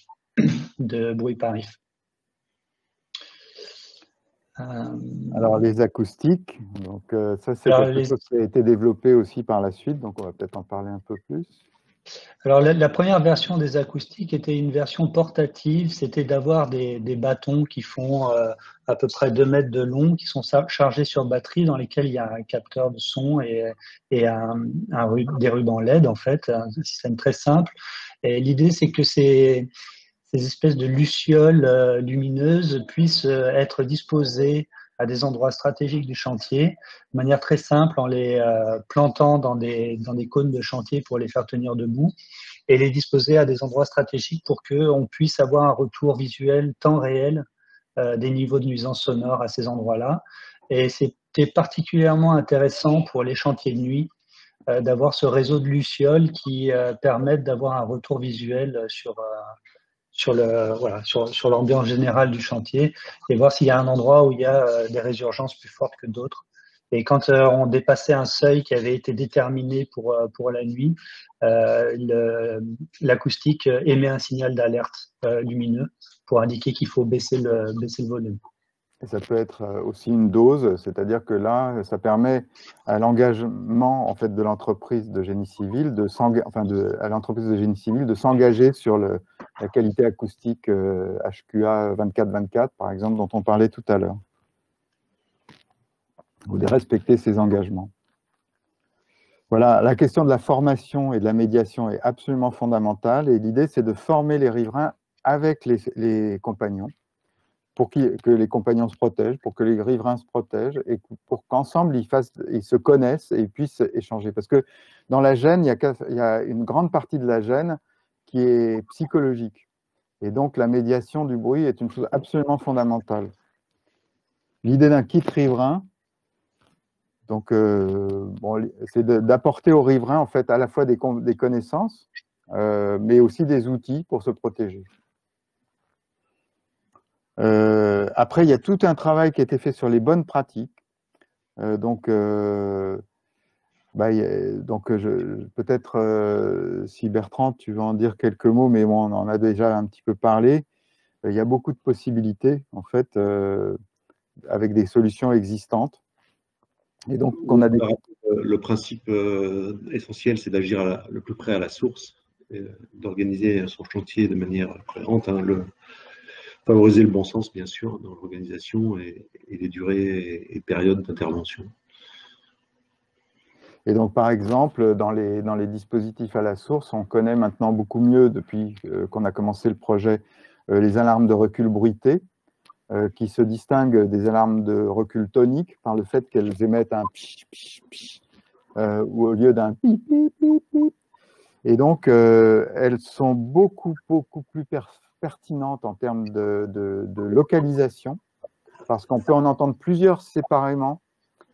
de bruit par if. Alors les acoustiques, donc ça c'est quelque chose qui a été développé aussi par la suite, donc on va peut-être en parler un peu plus. Alors la première version des acoustiques était une version portative, c'était d'avoir des bâtons qui font à peu près 2 mètres de long, qui sont chargés sur batterie, dans lesquels il y a un capteur de son et des rubans LED en fait, un système très simple. Et l'idée c'est que ces espèces de lucioles lumineuses puissent être disposées à des endroits stratégiques du chantier, de manière très simple, en les plantant dans des cônes de chantier pour les faire tenir debout, et les disposer à des endroits stratégiques pour qu'on puisse avoir un retour visuel temps réel des niveaux de nuisance sonore à ces endroits-là. Et c'était particulièrement intéressant pour les chantiers de nuit d'avoir ce réseau de lucioles qui permettent d'avoir un retour visuel sur l'ambiance générale du chantier et voir s'il y a un endroit où il y a des résurgences plus fortes que d'autres. Et quand on dépassait un seuil qui avait été déterminé pour la nuit, l'acoustique émet un signal d'alerte lumineux pour indiquer qu'il faut baisser le volume. Et ça peut être aussi une dose, c'est-à-dire que là, ça permet à l'engagement en fait de l'entreprise de génie civil à l'entreprise de génie civil de s'engager sur la qualité acoustique HQA 24-24 par exemple dont on parlait tout à l'heure, ou de respecter ses engagements. Voilà, la question de la formation et de la médiation est absolument fondamentale et l'idée c'est de former les riverains avec les compagnons, pour que les compagnons se protègent, pour que les riverains se protègent et pour qu'ensemble ils se connaissent et ils puissent échanger. Parce que dans la gêne, il y a une grande partie de la gêne qui est psychologique. Et donc la médiation du bruit est une chose absolument fondamentale. L'idée d'un kit riverain, donc c'est d'apporter aux riverains en fait à la fois des connaissances, mais aussi des outils pour se protéger. Après, il y a tout un travail qui a été fait sur les bonnes pratiques. Peut-être, si Bertrand, tu veux en dire quelques mots, mais bon, on en a déjà un petit peu parlé. Il y a beaucoup de possibilités, en fait, avec des solutions existantes. Et donc, on a des... Le principe essentiel, c'est d'agir le plus près à la source, d'organiser son chantier de manière cohérente, hein, favoriser le bon sens, bien sûr, dans l'organisation et les durées et périodes d'intervention. Et donc, par exemple, dans les dispositifs à la source, on connaît maintenant beaucoup mieux, depuis qu'on a commencé le projet, les alarmes de recul bruité, qui se distinguent des alarmes de recul tonique par le fait qu'elles émettent un pich, pich, pich, ou au lieu d'un pi, pi, pi, pi. Et donc, elles sont beaucoup plus pertinentes en termes de localisation, parce qu'on peut en entendre plusieurs séparément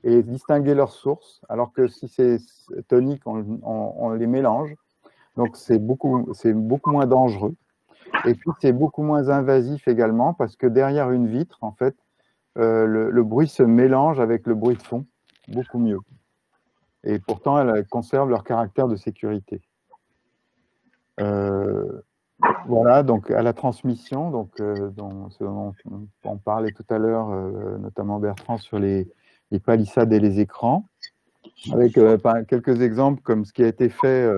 et distinguer leurs sources, alors que si c'est tonique, on les mélange. Donc, c'est beaucoup moins dangereux. Et puis, c'est beaucoup moins invasif également, parce que derrière une vitre, en fait, le bruit se mélange avec le bruit de fond, beaucoup mieux. Et pourtant, elles conservent leur caractère de sécurité. Voilà, donc à la transmission, donc, ce dont on parlait tout à l'heure, notamment Bertrand, sur les palissades et les écrans, avec quelques exemples comme ce qui a été fait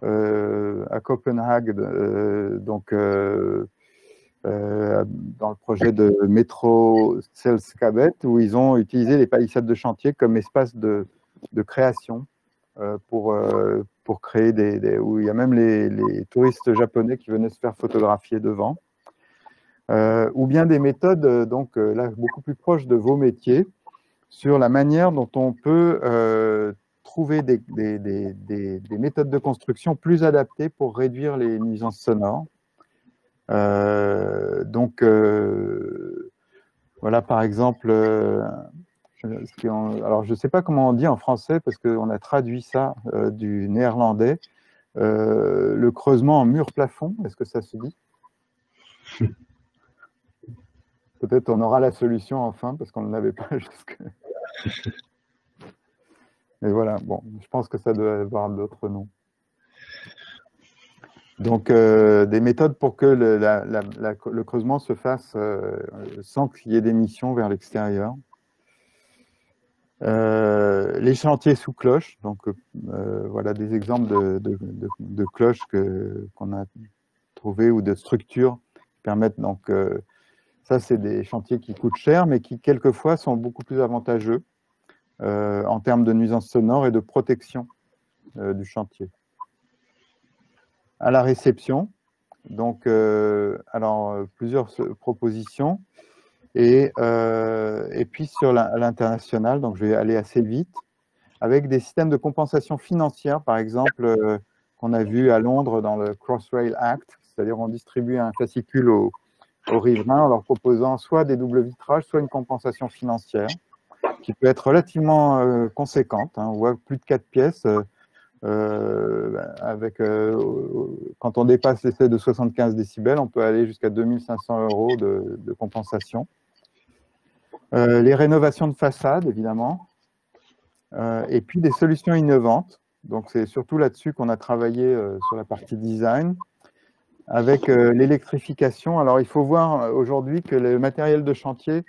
à Copenhague, donc dans le projet de métro Selskabet, où ils ont utilisé les palissades de chantier comme espace de création pour créer où il y a même les touristes japonais qui venaient se faire photographier devant. Ou bien des méthodes, donc là, beaucoup plus proches de vos métiers, sur la manière dont on peut trouver des méthodes de construction plus adaptées pour réduire les nuisances sonores. Donc, voilà, par exemple, alors je ne sais pas comment on dit en français, parce qu'on a traduit ça du néerlandais, le creusement en mur-plafond, est-ce que ça se dit? Peut-être on aura la solution enfin, parce qu'on ne l'avait pas jusque... Mais voilà, bon, je pense que ça doit avoir d'autres noms. Donc, des méthodes pour que le creusement se fasse sans qu'il y ait d'émissions vers l'extérieur. Les chantiers sous cloche, donc voilà des exemples de cloches qu'on a trouvées ou de structures qui permettent, donc ça c'est des chantiers qui coûtent cher, mais qui quelquefois sont beaucoup plus avantageux en termes de nuisances sonores et de protection du chantier. À la réception, donc alors plusieurs propositions. Et puis sur l'international, donc je vais aller assez vite, avec des systèmes de compensation financière, par exemple, qu'on a vu à Londres dans le Crossrail Act, c'est-à-dire on distribue un fascicule aux riverains en leur proposant soit des doubles vitrages, soit une compensation financière, qui peut être relativement conséquente, hein, on voit plus de 4 pièces, quand on dépasse les seuils de 75 décibels, on peut aller jusqu'à 2 500 € de compensation. Les rénovations de façade, évidemment, et puis des solutions innovantes. Donc, c'est surtout là-dessus qu'on a travaillé sur la partie design, avec l'électrification. Alors, il faut voir aujourd'hui que le matériel de chantier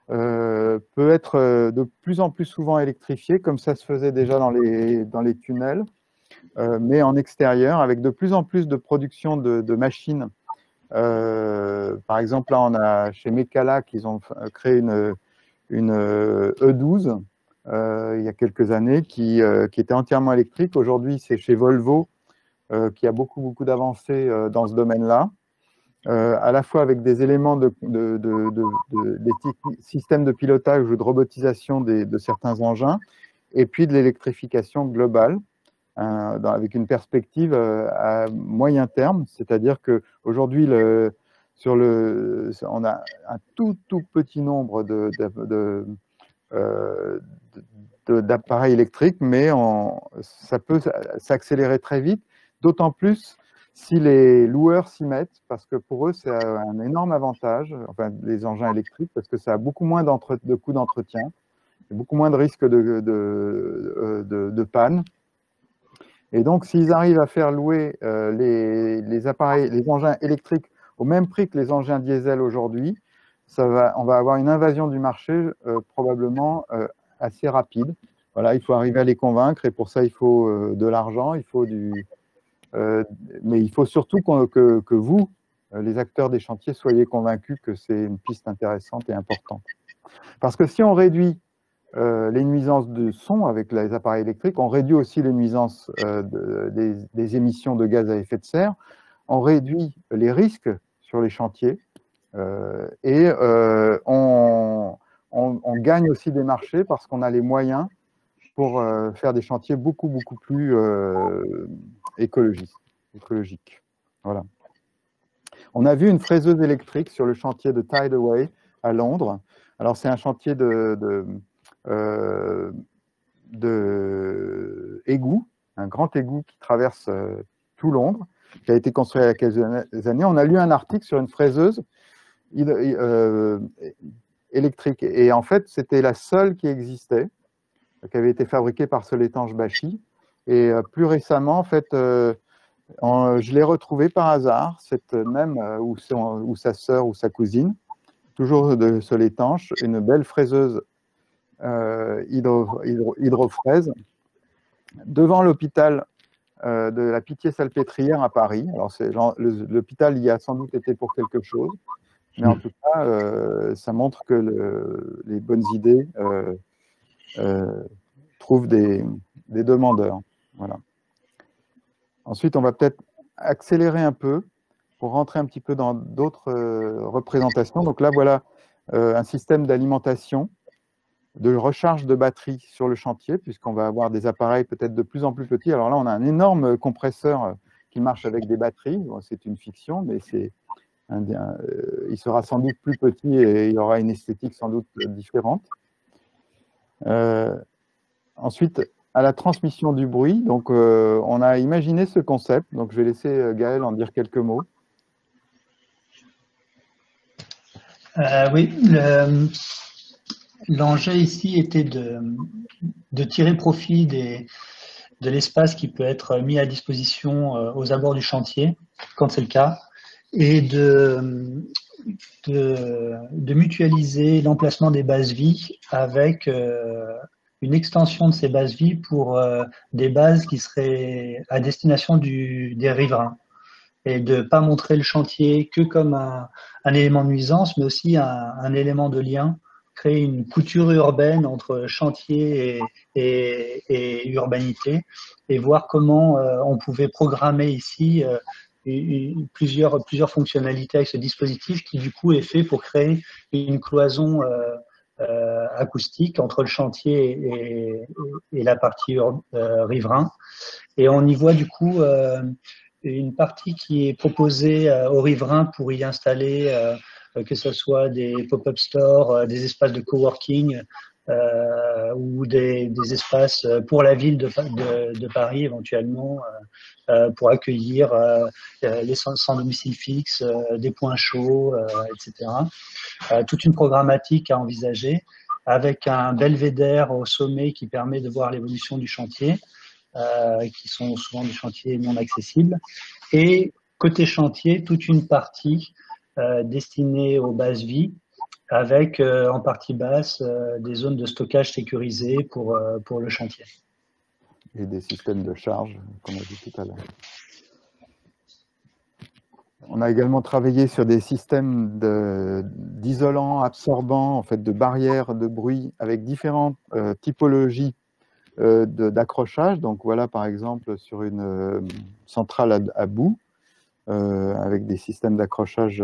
peut être de plus en plus souvent électrifié, comme ça se faisait déjà dans les tunnels, mais en extérieur, avec de plus en plus de production de machines. Par exemple, là, on a chez Mekala qu'ils ont créé une E12 il y a quelques années qui était entièrement électrique. Aujourd'hui, c'est chez Volvo qui a beaucoup d'avancées dans ce domaine-là, à la fois avec des éléments des systèmes de pilotage ou de robotisation de certains engins, et puis de l'électrification globale, avec une perspective à moyen terme, c'est-à-dire qu'aujourd'hui, on a un tout petit nombre d'appareils électriques, mais ça peut s'accélérer très vite, d'autant plus si les loueurs s'y mettent, parce que pour eux, c'est un énorme avantage, enfin, les engins électriques, parce que ça a beaucoup moins de coûts d'entretien, beaucoup moins de risques de panne. Et donc, s'ils arrivent à faire louer les engins électriques au même prix que les engins diesel aujourd'hui, on va avoir une invasion du marché probablement assez rapide. Voilà, il faut arriver à les convaincre et pour ça, il faut de l'argent, mais il faut surtout que vous, les acteurs des chantiers, soyez convaincus que c'est une piste intéressante et importante. Parce que si on réduit les nuisances de son avec les appareils électriques, on réduit aussi les nuisances des émissions de gaz à effet de serre, on réduit les risques sur les chantiers et on gagne aussi des marchés parce qu'on a les moyens pour faire des chantiers beaucoup plus écologiques. Voilà. On a vu une fraiseuse électrique sur le chantier de Tideway à Londres. Alors c'est un chantier de égout, un grand égout qui traverse tout Londres, qui a été construit il y a quelques années. On a lu un article sur une fraiseuse électrique. Et en fait, c'était la seule qui existait, qui avait été fabriquée par Soletanche Bachy. Et plus récemment, en fait, je l'ai retrouvée par hasard, cette même, ou sa sœur ou sa cousine, toujours de Soletanche, une belle fraiseuse hydrofraise, devant l'hôpital de la Pitié-Salpêtrière à Paris. Alors, l'hôpital y a sans doute été pour quelque chose, mais en tout cas, ça montre que les bonnes idées trouvent des demandeurs. Voilà. Ensuite, on va peut-être accélérer un peu pour rentrer un petit peu dans d'autres représentations. Donc là, voilà un système d'alimentation, de recharge de batterie sur le chantier, puisqu'on va avoir des appareils peut-être de plus en plus petits. Alors là, on a un énorme compresseur qui marche avec des batteries. Bon, c'est une fiction, mais il sera sans doute plus petit et il y aura une esthétique sans doute différente. Ensuite, à la transmission du bruit, donc on a imaginé ce concept. Donc je vais laisser Gaël en dire quelques mots. Oui, l'enjeu ici était de tirer profit de l'espace qui peut être mis à disposition aux abords du chantier, quand c'est le cas, et de mutualiser l'emplacement des bases vie avec une extension de ces bases vie pour des bases qui seraient à destination des riverains, et de ne pas montrer le chantier que comme un élément de nuisance, mais aussi un élément de lien, créer une couture urbaine entre chantier et urbanité, et voir comment on pouvait programmer ici plusieurs fonctionnalités avec ce dispositif qui du coup est fait pour créer une cloison acoustique entre le chantier et la partie riverain. Et on y voit du coup une partie qui est proposée aux riverains pour y installer que ce soit des pop-up stores, des espaces de coworking ou des espaces pour la ville de Paris éventuellement pour accueillir les sans domicile fixe, des points chauds, etc. Toute une programmatique à envisager avec un belvédère au sommet qui permet de voir l'évolution du chantier, qui sont souvent des chantiers non accessibles. Et côté chantier, toute une partie destinée aux bases vie, avec en partie basse des zones de stockage sécurisées pour le chantier. Et des systèmes de charge, comme on a dit tout à l'heure. On a également travaillé sur des systèmes d'isolants absorbants, en fait, de barrières de bruit avec différentes typologies d'accrochage. Donc voilà, par exemple, sur une centrale à bout, avec des systèmes d'accrochage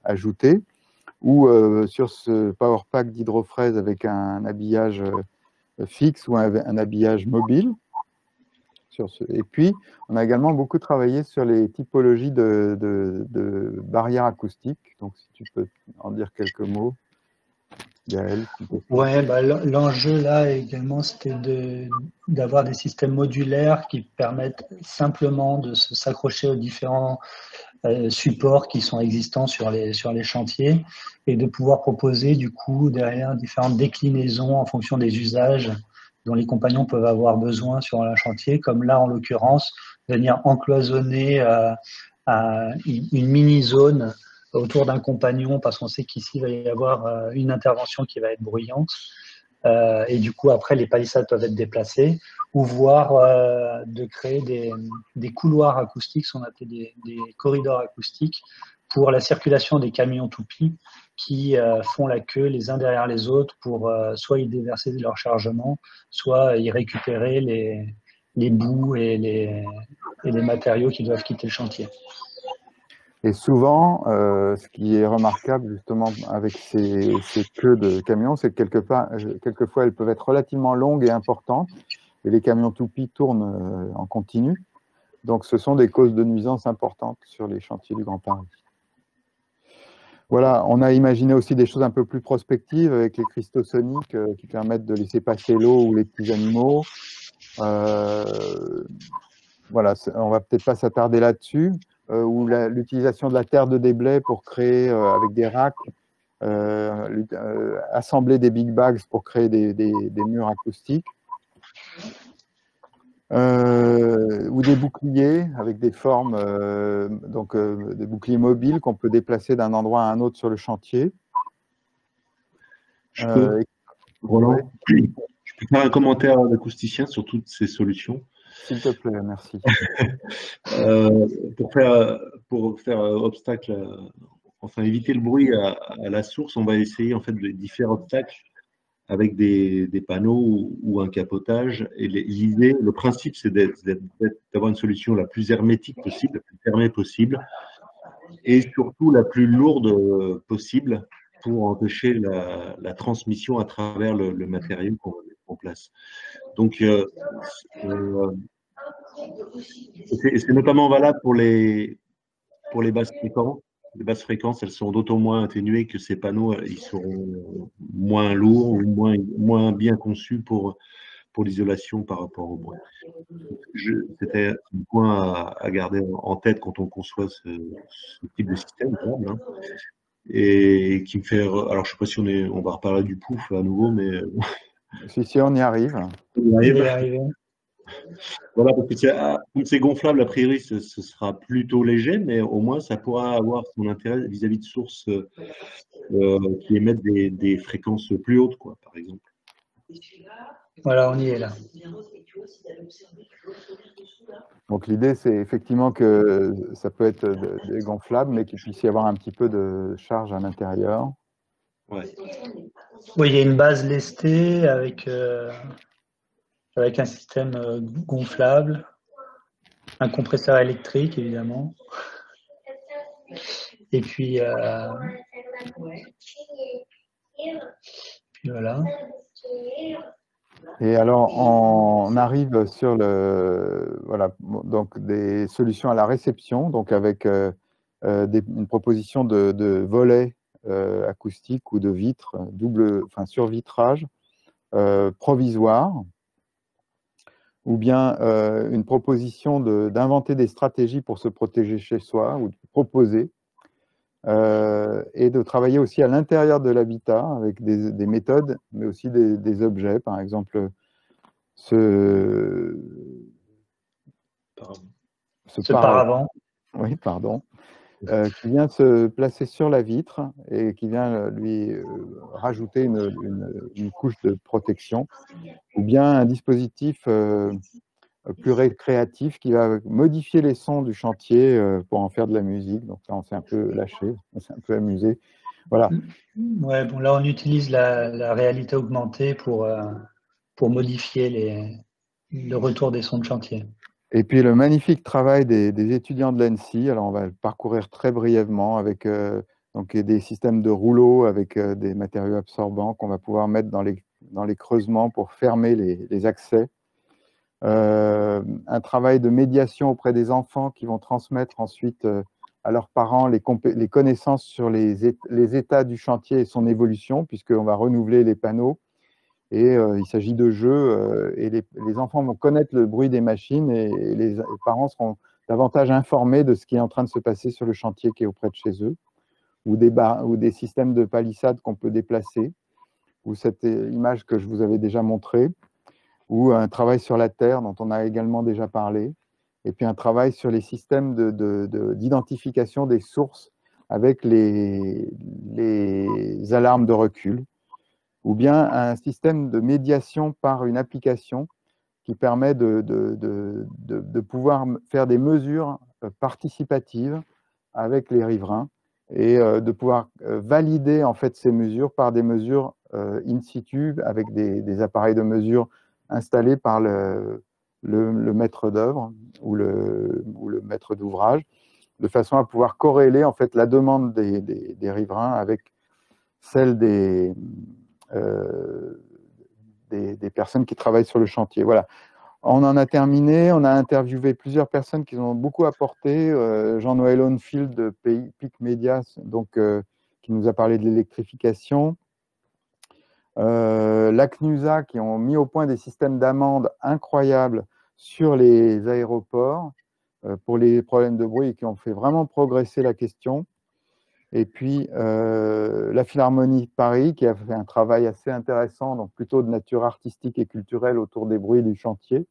ajoutés, ou sur ce power pack d'hydrofraise avec un habillage fixe ou un habillage mobile. Et puis, on a également beaucoup travaillé sur les typologies de barrières acoustiques. Donc, si tu peux en dire quelques mots, Gaël. Ouais, bah, l'enjeu là également, c'était d'avoir des systèmes modulaires qui permettent simplement de s'accrocher aux différents supports qui sont existants sur les chantiers et de pouvoir proposer du coup derrière différentes déclinaisons en fonction des usages dont les compagnons peuvent avoir besoin sur un chantier, comme là en l'occurrence, venir encloisonner une mini-zone autour d'un compagnon parce qu'on sait qu'ici il va y avoir une intervention qui va être bruyante, et du coup, après, les palissades peuvent être déplacées, ou voire de créer des couloirs acoustiques, ce qu'on appelle des corridors acoustiques, pour la circulation des camions toupies qui font la queue les uns derrière les autres pour soit y déverser leur chargement, soit y récupérer les bouts et les matériaux qui doivent quitter le chantier. Et souvent, ce qui est remarquable justement avec ces queues de camions, c'est que quelquefois elles peuvent être relativement longues et importantes, et les camions toupies tournent en continu. Donc ce sont des causes de nuisance importantes sur les chantiers du Grand Paris. Voilà, on a imaginé aussi des choses un peu plus prospectives avec les cristaux soniques qui permettent de laisser passer l'eau ou les petits animaux. Voilà, on va peut-être pas s'attarder là-dessus. Ou l'utilisation de la terre de déblai pour créer avec des racks, assembler des big bags pour créer des murs acoustiques. Ou des boucliers avec des formes, des boucliers mobiles qu'on peut déplacer d'un endroit à un autre sur le chantier. Roland, je peux faire un commentaire d'acousticien sur toutes ces solutions. S'il te plaît, merci. Pour faire obstacle, enfin éviter le bruit à la source, on va essayer en fait d'y faire obstacle avec des panneaux ou un capotage. Et l'idée, le principe, c'est d'avoir une solution la plus hermétique possible, la plus fermée possible, et surtout la plus lourde possible pour empêcher la transmission à travers le matériau qu'on va mettre en place. Donc, c'est notamment valable pour les basses fréquences. Les basses fréquences, elles sont d'autant moins atténuées que ces panneaux, ils seront moins lourds ou moins bien conçus pour l'isolation par rapport au bruit. C'était un point à garder en tête quand on conçoit ce type de système, hein, et qui me fait. Alors, je ne sais pas si on va reparler du pouf à nouveau, mais. Si, on y arrive. On y arrive. Voilà, parce que comme c'est gonflable, a priori, ce sera plutôt léger, mais au moins, ça pourra avoir son intérêt vis-à-vis de sources qui émettent des fréquences plus hautes, quoi, par exemple. Voilà, on y est là. Donc l'idée, c'est effectivement que ça peut être dégonflable, mais qu'il puisse y avoir un petit peu de charge à l'intérieur. Ouais. Oui, il y a une base lestée avec un système gonflable, un compresseur électrique, évidemment. Et puis voilà. Et alors, on arrive sur donc des solutions à la réception, donc avec une proposition de volets acoustiques ou de vitres sur vitrage provisoire, ou bien une proposition d'inventer des stratégies pour se protéger chez soi, ou de proposer, et de travailler aussi à l'intérieur de l'habitat avec des méthodes, mais aussi des objets, par exemple ce paravent. Oui, pardon. Qui vient se placer sur la vitre et qui vient lui rajouter une couche de protection, ou bien un dispositif plus récréatif qui va modifier les sons du chantier pour en faire de la musique. Donc là, on s'est un peu lâché, on s'est un peu amusé. Voilà. Ouais, bon, là, on utilise la réalité augmentée pour modifier le retour des sons de chantier. Et puis le magnifique travail des étudiants de l'ENSI, alors on va le parcourir très brièvement avec donc des systèmes de rouleaux avec des matériaux absorbants qu'on va pouvoir mettre dans les creusements pour fermer les accès. Un travail de médiation auprès des enfants qui vont transmettre ensuite à leurs parents les connaissances sur les états du chantier et son évolution, puisqu'on va renouveler les panneaux. Et il s'agit de jeux, et les enfants vont connaître le bruit des machines, et les parents seront davantage informés de ce qui est en train de se passer sur le chantier qui est auprès de chez eux, ou des systèmes de palissades qu'on peut déplacer, ou cette image que je vous avais déjà montrée, ou un travail sur la terre dont on a également déjà parlé, et puis un travail sur les systèmes d'identification des sources avec les alarmes de recul, ou bien un système de médiation par une application qui permet de pouvoir faire des mesures participatives avec les riverains et de pouvoir valider en fait ces mesures par des mesures in situ avec des appareils de mesure installés par le maître d'œuvre ou le maître d'ouvrage, de façon à pouvoir corréler en fait la demande des riverains avec celle des personnes qui travaillent sur le chantier. Voilà. On en a terminé, on a interviewé plusieurs personnes qui ont beaucoup apporté. Jean-Noël Onfield de PIC Media, donc, qui nous a parlé de l'électrification. L'ACNUSA, qui ont mis au point des systèmes d'amende incroyables sur les aéroports pour les problèmes de bruit et qui ont fait vraiment progresser la question. Et puis, la Philharmonie de Paris, qui a fait un travail assez intéressant, donc plutôt de nature artistique et culturelle autour des bruits du chantier,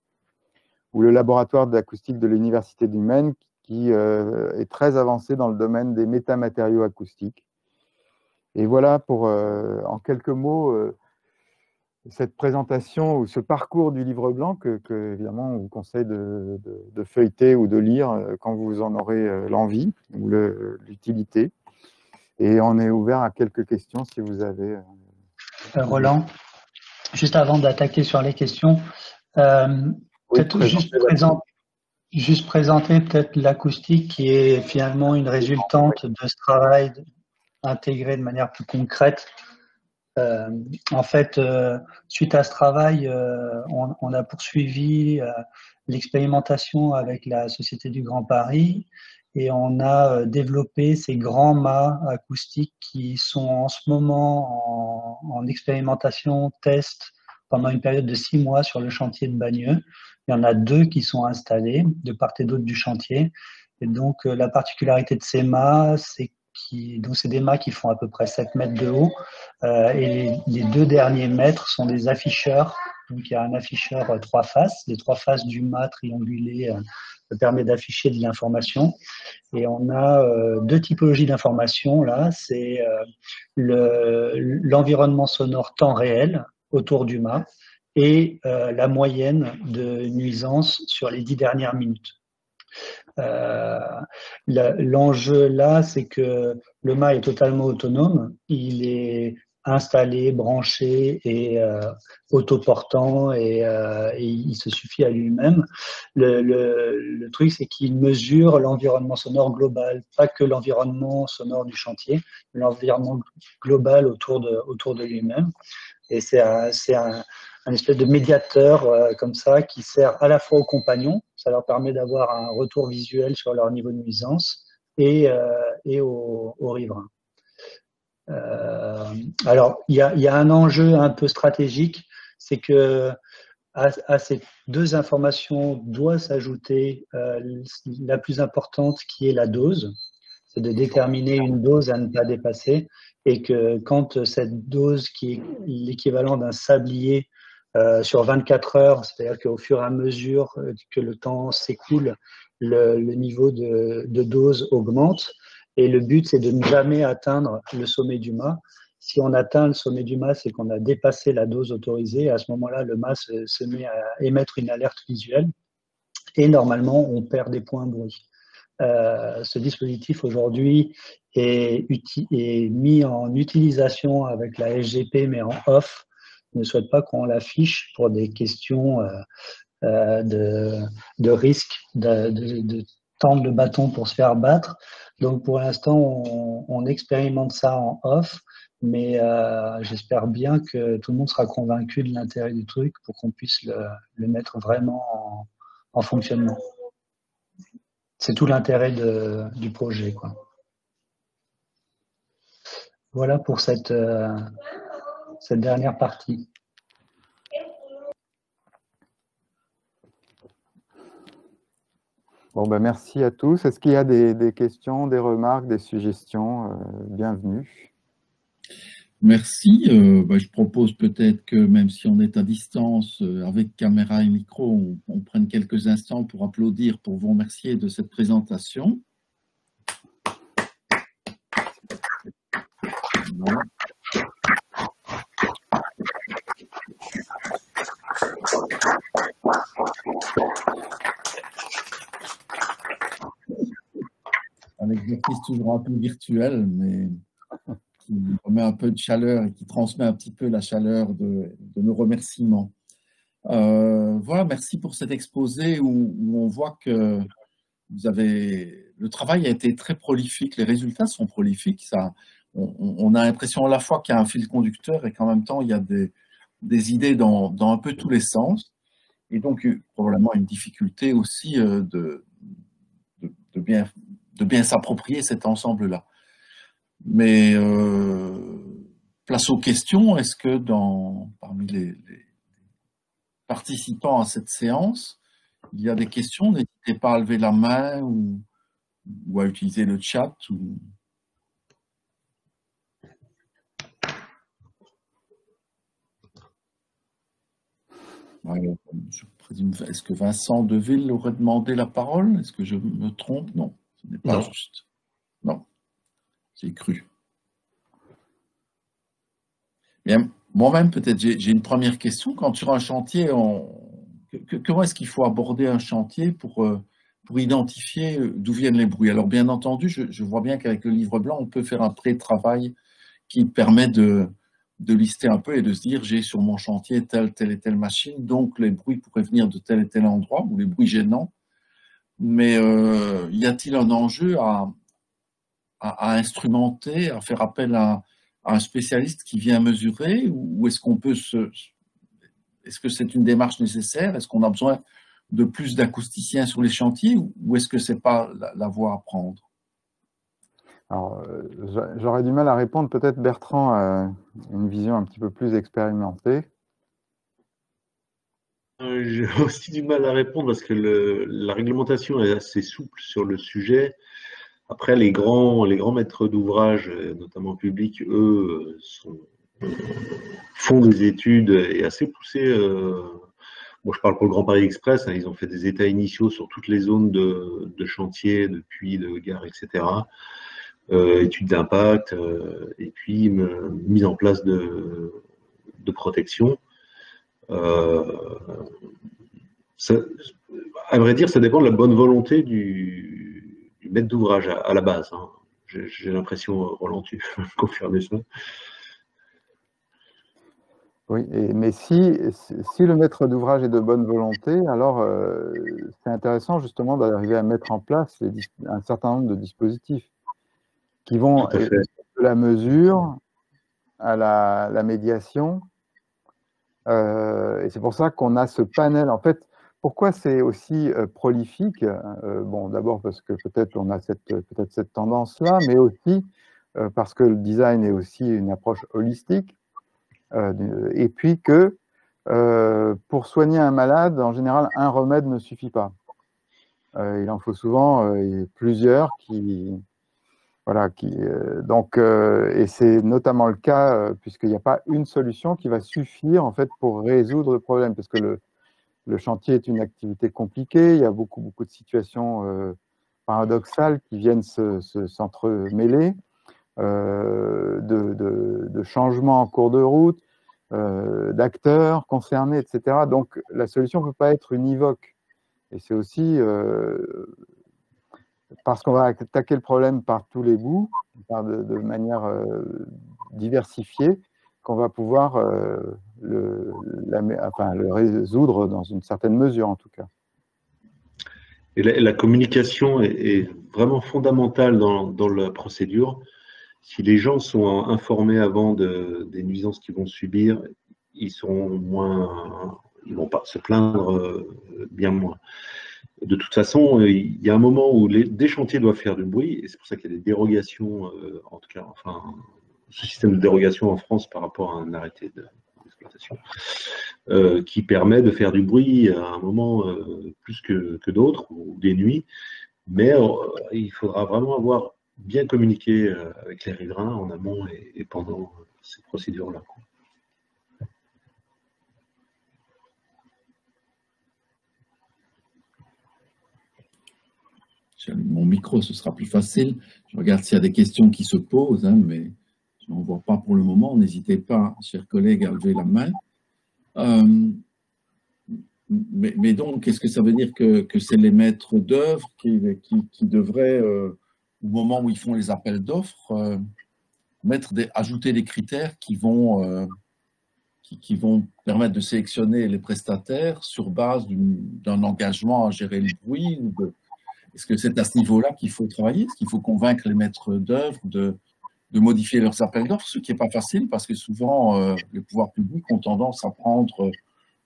ou le laboratoire d'acoustique de l'Université du Maine, qui est très avancé dans le domaine des métamatériaux acoustiques. Et voilà pour, en quelques mots, cette présentation ou ce parcours du livre blanc que évidemment, on vous conseille de feuilleter ou de lire quand vous en aurez l'envie ou l'utilité. Et on est ouvert à quelques questions si vous avez. Roland, juste avant d'attaquer sur les questions, peut-être juste présenter peut-être l'acoustique qui est finalement une résultante de ce travail intégré de manière plus concrète. En fait, suite à ce travail, on a poursuivi l'expérimentation avec la Société du Grand Paris et on a développé ces grands mâts acoustiques qui sont en ce moment en expérimentation, test, pendant une période de 6 mois sur le chantier de Bagneux. Il y en a 2 qui sont installés de part et d'autre du chantier. Et donc, la particularité de ces mâts, c'est donc c'est des mâts qui font à peu près 7 mètres de haut. Et les 2 derniers mètres sont des afficheurs. Donc, il y a un afficheur 3 faces. Les 3 faces du mât triangulé permet d'afficher de l'information. Et on a 2 typologies d'informations là. C'est l'environnement sonore temps réel autour du mât et la moyenne de nuisance sur les 10 dernières minutes. L'enjeu là, c'est que le mât est totalement autonome. Il est installé, branché et autoportant et il se suffit à lui-même. Le truc, c'est qu'il mesure l'environnement sonore global, pas que l'environnement sonore du chantier, mais l'environnement global autour de lui-même. Et c'est un espèce de médiateur comme ça qui sert à la fois aux compagnons, ça leur permet d'avoir un retour visuel sur leur niveau de nuisance, et aux riverains. Alors, il y a un enjeu un peu stratégique, c'est que à ces 2 informations doit s'ajouter la plus importante qui est la dose. C'est de déterminer une dose à ne pas dépasser et que quand cette dose qui est l'équivalent d'un sablier sur 24 heures, c'est-à-dire qu'au fur et à mesure que le temps s'écoule, le niveau de dose augmente et le but c'est de ne jamais atteindre le sommet du mât. Si on atteint le sommet du mât, c'est qu'on a dépassé la dose autorisée. À ce moment-là, le mât se met à émettre une alerte visuelle et normalement, on perd des points bruit. Ce dispositif aujourd'hui est mis en utilisation avec la SGP, mais en off. Je ne souhaite pas qu'on l'affiche pour des questions de risque, de tendre le bâton pour se faire battre. Donc pour l'instant, on expérimente ça en off, mais j'espère bien que tout le monde sera convaincu de l'intérêt du truc pour qu'on puisse le mettre vraiment en fonctionnement. C'est tout l'intérêt du projet, quoi. Voilà pour cette dernière partie. Bon, ben, merci à tous. Est-ce qu'il y a des questions, des remarques, des suggestions? Bienvenue. Merci. Je propose peut-être que même si on est à distance, avec caméra et micro, on prenne quelques instants pour applaudir, pour vous remercier de cette présentation. Voilà. prise toujours un peu virtuelle, mais qui remet un peu de chaleur et qui transmet un petit peu la chaleur de nos remerciements. Voilà, merci pour cet exposé où on voit que le travail a été très prolifique, les résultats sont prolifiques. On a l'impression à la fois qu'il y a un fil conducteur et qu'en même temps, il y a des idées dans un peu tous les sens. Et donc, probablement une difficulté aussi de bien s'approprier cet ensemble-là. Mais place aux questions, est-ce que parmi les participants à cette séance, il y a des questions? N'hésitez pas à lever la main ou à utiliser le chat. Alors, je présume, est-ce que Vincent Deville aurait demandé la parole? Est-ce que je me trompe? Non, ce n'est pas juste. Non, j'ai cru. Bien, moi-même, peut-être, j'ai une première question. Quand sur un chantier, comment est-ce qu'il faut aborder un chantier pour identifier d'où viennent les bruits? Alors, bien entendu, je vois bien qu'avec le livre blanc, on peut faire un pré-travail qui permet de lister un peu et de se dire, j'ai sur mon chantier telle et telle machine, donc les bruits pourraient venir de tel et tel endroit, ou les bruits gênants. Mais y a-t-il un enjeu à instrumenter, à faire appel à un spécialiste qui vient mesurer, ou est-ce qu'on peut est-ce que c'est une démarche nécessaire? Est-ce qu'on a besoin de plus d'acousticiens sur les chantiers, ou est-ce que c'est pas la voie à prendre? Alors, j'aurais du mal à répondre. Peut-être Bertrand a une vision un petit peu plus expérimentée. J'ai aussi du mal à répondre parce que la réglementation est assez souple sur le sujet. Après, les grands maîtres d'ouvrage, notamment publics, eux, font des études et assez poussées. Moi, je parle pour le Grand Paris Express, hein, ils ont fait des états initiaux sur toutes les zones de chantier, de puits, de gare, etc. Études d'impact, et puis mise en place de protection. À vrai dire, ça dépend de la bonne volonté du maître d'ouvrage à la base. Hein. J'ai l'impression, Roland, tu peux confirmer ça. Oui, mais si le maître d'ouvrage est de bonne volonté, alors c'est intéressant justement d'arriver à mettre en place un certain nombre de dispositifs qui vont de la mesure à la médiation. Et c'est pour ça qu'on a ce panel. En fait, pourquoi c'est aussi prolifique? Bon, d'abord parce que peut-être on a peut-être cette tendance-là, mais aussi parce que le design est aussi une approche holistique. Et puis que pour soigner un malade, en général, un remède ne suffit pas. Il en faut souvent plusieurs voilà, et c'est notamment le cas puisqu'il n'y a pas une solution qui va suffire en fait pour résoudre le problème, parce que le chantier est une activité compliquée, il y a beaucoup de situations paradoxales qui viennent s'entremêler, de changements en cours de route, d'acteurs concernés, etc. Donc la solution ne peut pas être univoque. Et c'est aussi parce qu'on va attaquer le problème par tous les bouts, de manière diversifiée, qu'on va pouvoir le résoudre dans une certaine mesure, en tout cas. Et la communication est vraiment fondamentale dans la procédure. Si les gens sont informés avant des nuisances qu'ils vont subir, ils vont pas se plaindre bien moins. De toute façon, il y a un moment où des chantiers doivent faire du bruit, et c'est pour ça qu'il y a des dérogations, en tout cas, enfin, ce système de dérogation en France par rapport à un arrêté d'exploitation, qui permet de faire du bruit à un moment plus que d'autres, ou des nuits, mais il faudra vraiment avoir bien communiqué avec les riverains en amont et pendant ces procédures-là. Mon micro, ce sera plus facile. Je regarde s'il y a des questions qui se posent, hein, mais je n'en vois pas pour le moment. N'hésitez pas, chers collègues, à lever la main. Mais donc, est-ce que ça veut dire que c'est les maîtres d'œuvre qui devraient au moment où ils font les appels d'offres, ajouter des critères qui vont permettre de sélectionner les prestataires sur base d'un engagement à gérer le bruit. Est-ce que c'est à ce niveau-là qu'il faut travailler? Est-ce qu'il faut convaincre les maîtres d'œuvre de modifier leurs appels d'offres, ce qui n'est pas facile parce que souvent, les pouvoirs publics ont tendance à prendre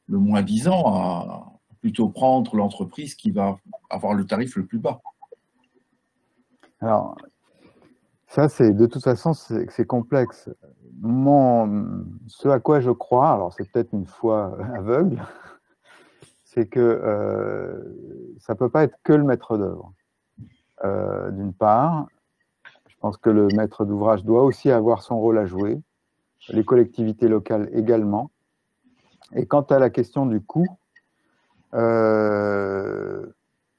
le moins disant, à plutôt prendre l'entreprise qui va avoir le tarif le plus bas. Alors, ça, de toute façon, c'est complexe. Ce à quoi je crois, alors c'est peut-être une foi aveugle, c'est que ça ne peut pas être que le maître d'œuvre. D'une part, je pense que le maître d'ouvrage doit aussi avoir son rôle à jouer, les collectivités locales également. Et quant à la question du coût, il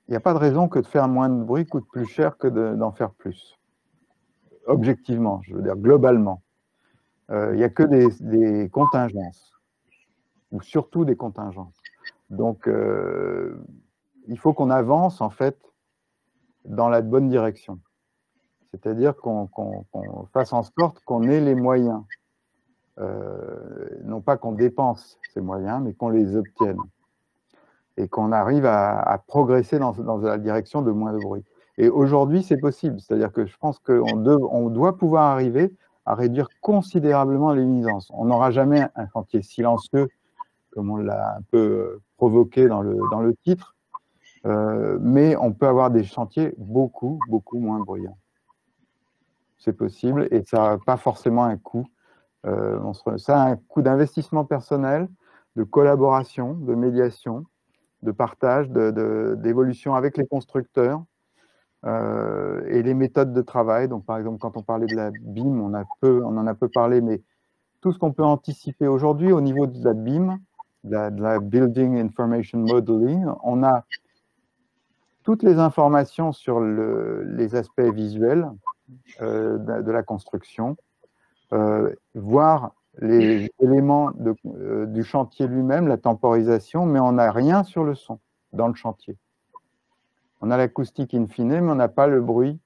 n'y a pas de raison que de faire moins de bruit coûte plus cher que d'en faire plus. Objectivement, je veux dire globalement. Il n'y a que des contingences, ou surtout des contingences. Donc, il faut qu'on avance, en fait, dans la bonne direction. C'est-à-dire qu'on fasse en sorte qu'on ait les moyens. Non pas qu'on dépense ces moyens, mais qu'on les obtienne. Et qu'on arrive à progresser dans la direction de moins de bruit. Et aujourd'hui, c'est possible. C'est-à-dire que je pense qu'on doit pouvoir arriver à réduire considérablement les nuisances. On n'aura jamais un chantier silencieux, comme on l'a un peu provoqué dans le titre, mais on peut avoir des chantiers beaucoup, beaucoup moins bruyants. C'est possible et ça n'a pas forcément un coût. Ça a un coût d'investissement personnel, de collaboration, de médiation, de partage, d'évolution avec les constructeurs et les méthodes de travail. Donc, par exemple, quand on parlait de la BIM, on en a peu parlé, mais tout ce qu'on peut anticiper aujourd'hui au niveau de la BIM, de la Building Information Modeling, on a toutes les informations sur les aspects visuels de la construction, voire les éléments du chantier lui-même, la temporisation, mais on n'a rien sur le son dans le chantier. On a l'acoustique in fine, mais on n'a pas le bruit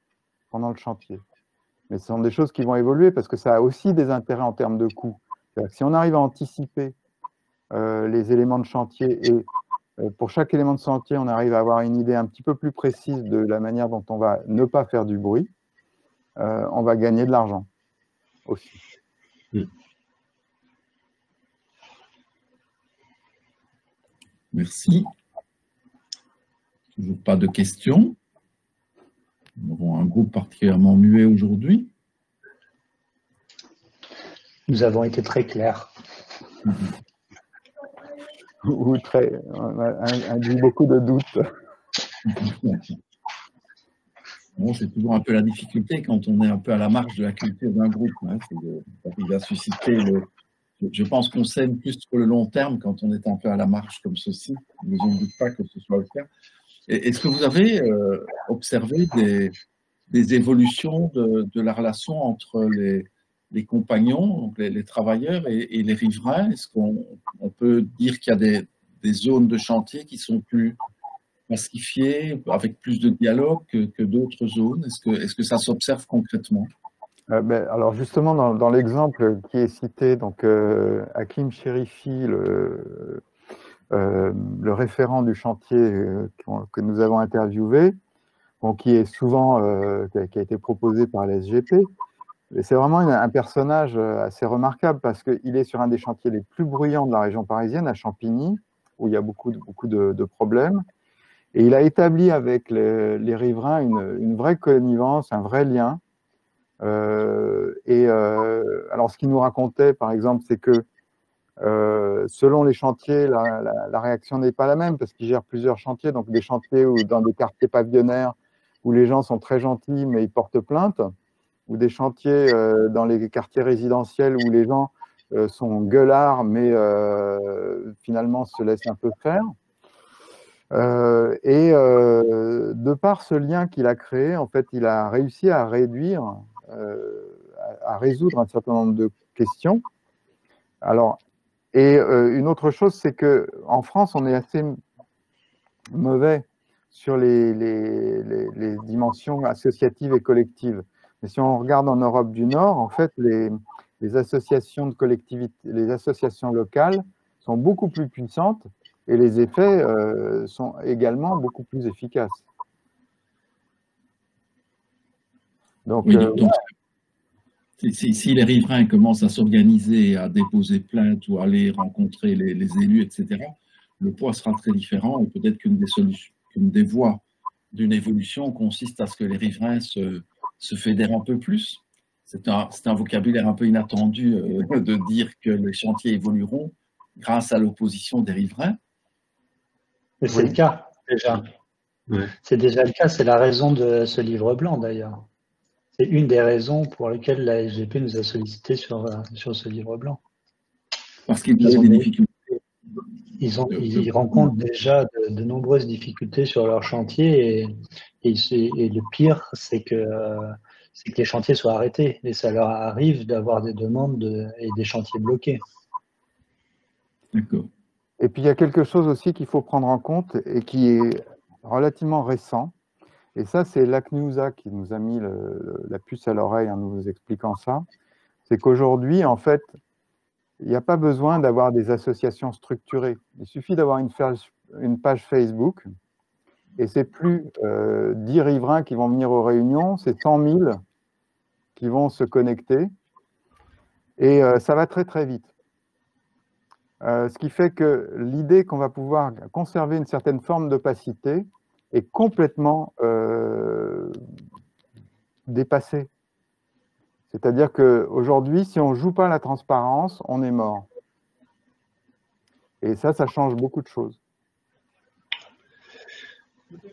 pendant le chantier. Mais ce sont des choses qui vont évoluer parce que ça a aussi des intérêts en termes de coût. Si on arrive à anticiper les éléments de chantier et pour chaque élément de chantier, on arrive à avoir une idée un petit peu plus précise de la manière dont on va ne pas faire du bruit, on va gagner de l'argent aussi. Merci. Toujours pas de questions. Nous avons un groupe particulièrement muet aujourd'hui. Nous avons été très clairs. Ou induit beaucoup de doutes. Bon, c'est toujours un peu la difficulté quand on est un peu à la marge de la culture d'un groupe. Hein, il va susciter je pense qu'on s'aime plus sur le long terme quand on est un peu à la marge comme ceci, mais je ne doute pas que ce soit le cas. Est-ce que vous avez observé des évolutions de la relation entre les compagnons, donc les travailleurs et les riverains? Est-ce qu'on peut dire qu'il y a des zones de chantier qui sont plus pacifiées, avec plus de dialogue que d'autres zones? Est-ce que ça s'observe concrètement? Alors justement, dans l'exemple qui est cité, donc Hakim Cherifi, le référent du chantier que nous avons interviewé, qui est souvent, qui a été proposé par la SGP, c'est vraiment un personnage assez remarquable parce qu'il est sur un des chantiers les plus bruyants de la région parisienne, à Champigny, où il y a beaucoup de problèmes. Et il a établi avec les riverains une vraie connivence, un vrai lien. Alors, ce qu'il nous racontait, par exemple, c'est que selon les chantiers, la réaction n'est pas la même parce qu'il gère plusieurs chantiers, donc des chantiers dans des quartiers pavillonnaires où les gens sont très gentils mais ils portent plainte, ou des chantiers dans les quartiers résidentiels où les gens sont gueulards mais finalement se laissent un peu faire. De par ce lien qu'il a créé, en fait, il a réussi à réduire, à résoudre un certain nombre de questions. Alors, une autre chose, c'est qu'en France, on est assez mauvais sur les dimensions associatives et collectives. Mais si on regarde en Europe du Nord, en fait, les associations de collectivités, les associations locales sont beaucoup plus puissantes et les effets sont également beaucoup plus efficaces. Donc, oui, donc si les riverains commencent à s'organiser, à déposer plainte ou à aller rencontrer les élus, etc., le poids sera très différent et peut-être qu'une des voies d'une évolution consiste à ce que les riverains se fédèrent un peu plus. C'est un vocabulaire un peu inattendu de dire que les chantiers évolueront grâce à l'opposition des riverains. Mais c'est le cas, déjà. Ouais. C'est déjà le cas, c'est la raison de ce livre blanc, d'ailleurs. C'est une des raisons pour lesquelles la SGP nous a sollicité sur ce livre blanc. Parce qu'ils avaient des difficultés. Ils rencontrent déjà de nombreuses difficultés sur leur chantier et le pire, c'est que les chantiers soient arrêtés et ça leur arrive d'avoir des demandes et des chantiers bloqués. D'accord. et puis il y a quelque chose aussi qu'il faut prendre en compte et qui est relativement récent. Et ça, c'est l'ACNUSA qui nous a mis la puce à l'oreille en nous expliquant ça. C'est qu'aujourd'hui, en fait, il n'y a pas besoin d'avoir des associations structurées. Il suffit d'avoir une page Facebook et c'est plus 10 riverains qui vont venir aux réunions, c'est 100 000 qui vont se connecter et ça va très très vite. Ce qui fait que l'idée qu'on va pouvoir conserver une certaine forme d'opacité est complètement dépassée. C'est-à-dire qu'aujourd'hui, si on ne joue pas la transparence, on est mort. Et ça change beaucoup de choses.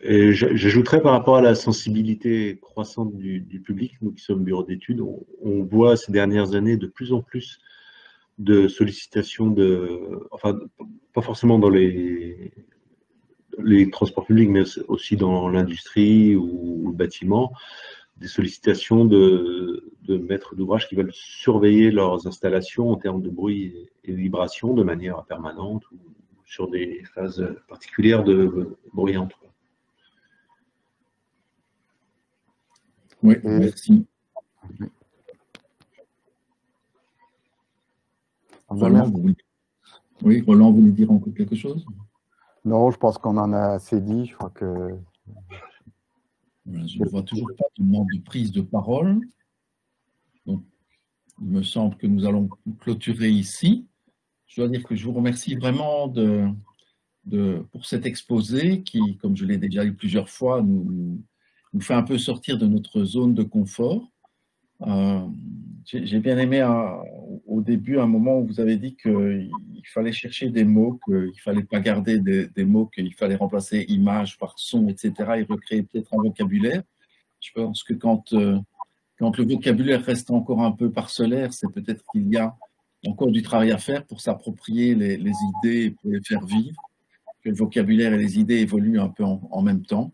Et j'ajouterais par rapport à la sensibilité croissante du public, nous qui sommes bureau d'études, on voit ces dernières années de plus en plus de sollicitations enfin, pas forcément dans les transports publics, mais aussi dans l'industrie ou le bâtiment, des sollicitations de maîtres d'ouvrage qui veulent surveiller leurs installations en termes de bruit et de vibration de manière permanente ou sur des phases particulières de bruyantes. Oui, merci. Roland, oui, Roland, vous voulez dire encore quelque chose? Non, je pense qu'on en a assez dit. Je crois que... Je ne vois toujours pas de demande de prise de parole. Donc, il me semble que nous allons clôturer ici. Je dois dire que je vous remercie vraiment pour cet exposé qui, comme je l'ai déjà dit plusieurs fois, nous fait un peu sortir de notre zone de confort. J'ai bien aimé au début un moment où vous avez dit qu'il fallait chercher des mots, qu'il ne fallait pas garder des mots, qu'il fallait remplacer image par son, etc. et recréer peut-être un vocabulaire. Je pense que quand le vocabulaire reste encore un peu parcellaire, c'est peut-être qu'il y a encore du travail à faire pour s'approprier les idées et pour les faire vivre, que le vocabulaire et les idées évoluent un peu en même temps.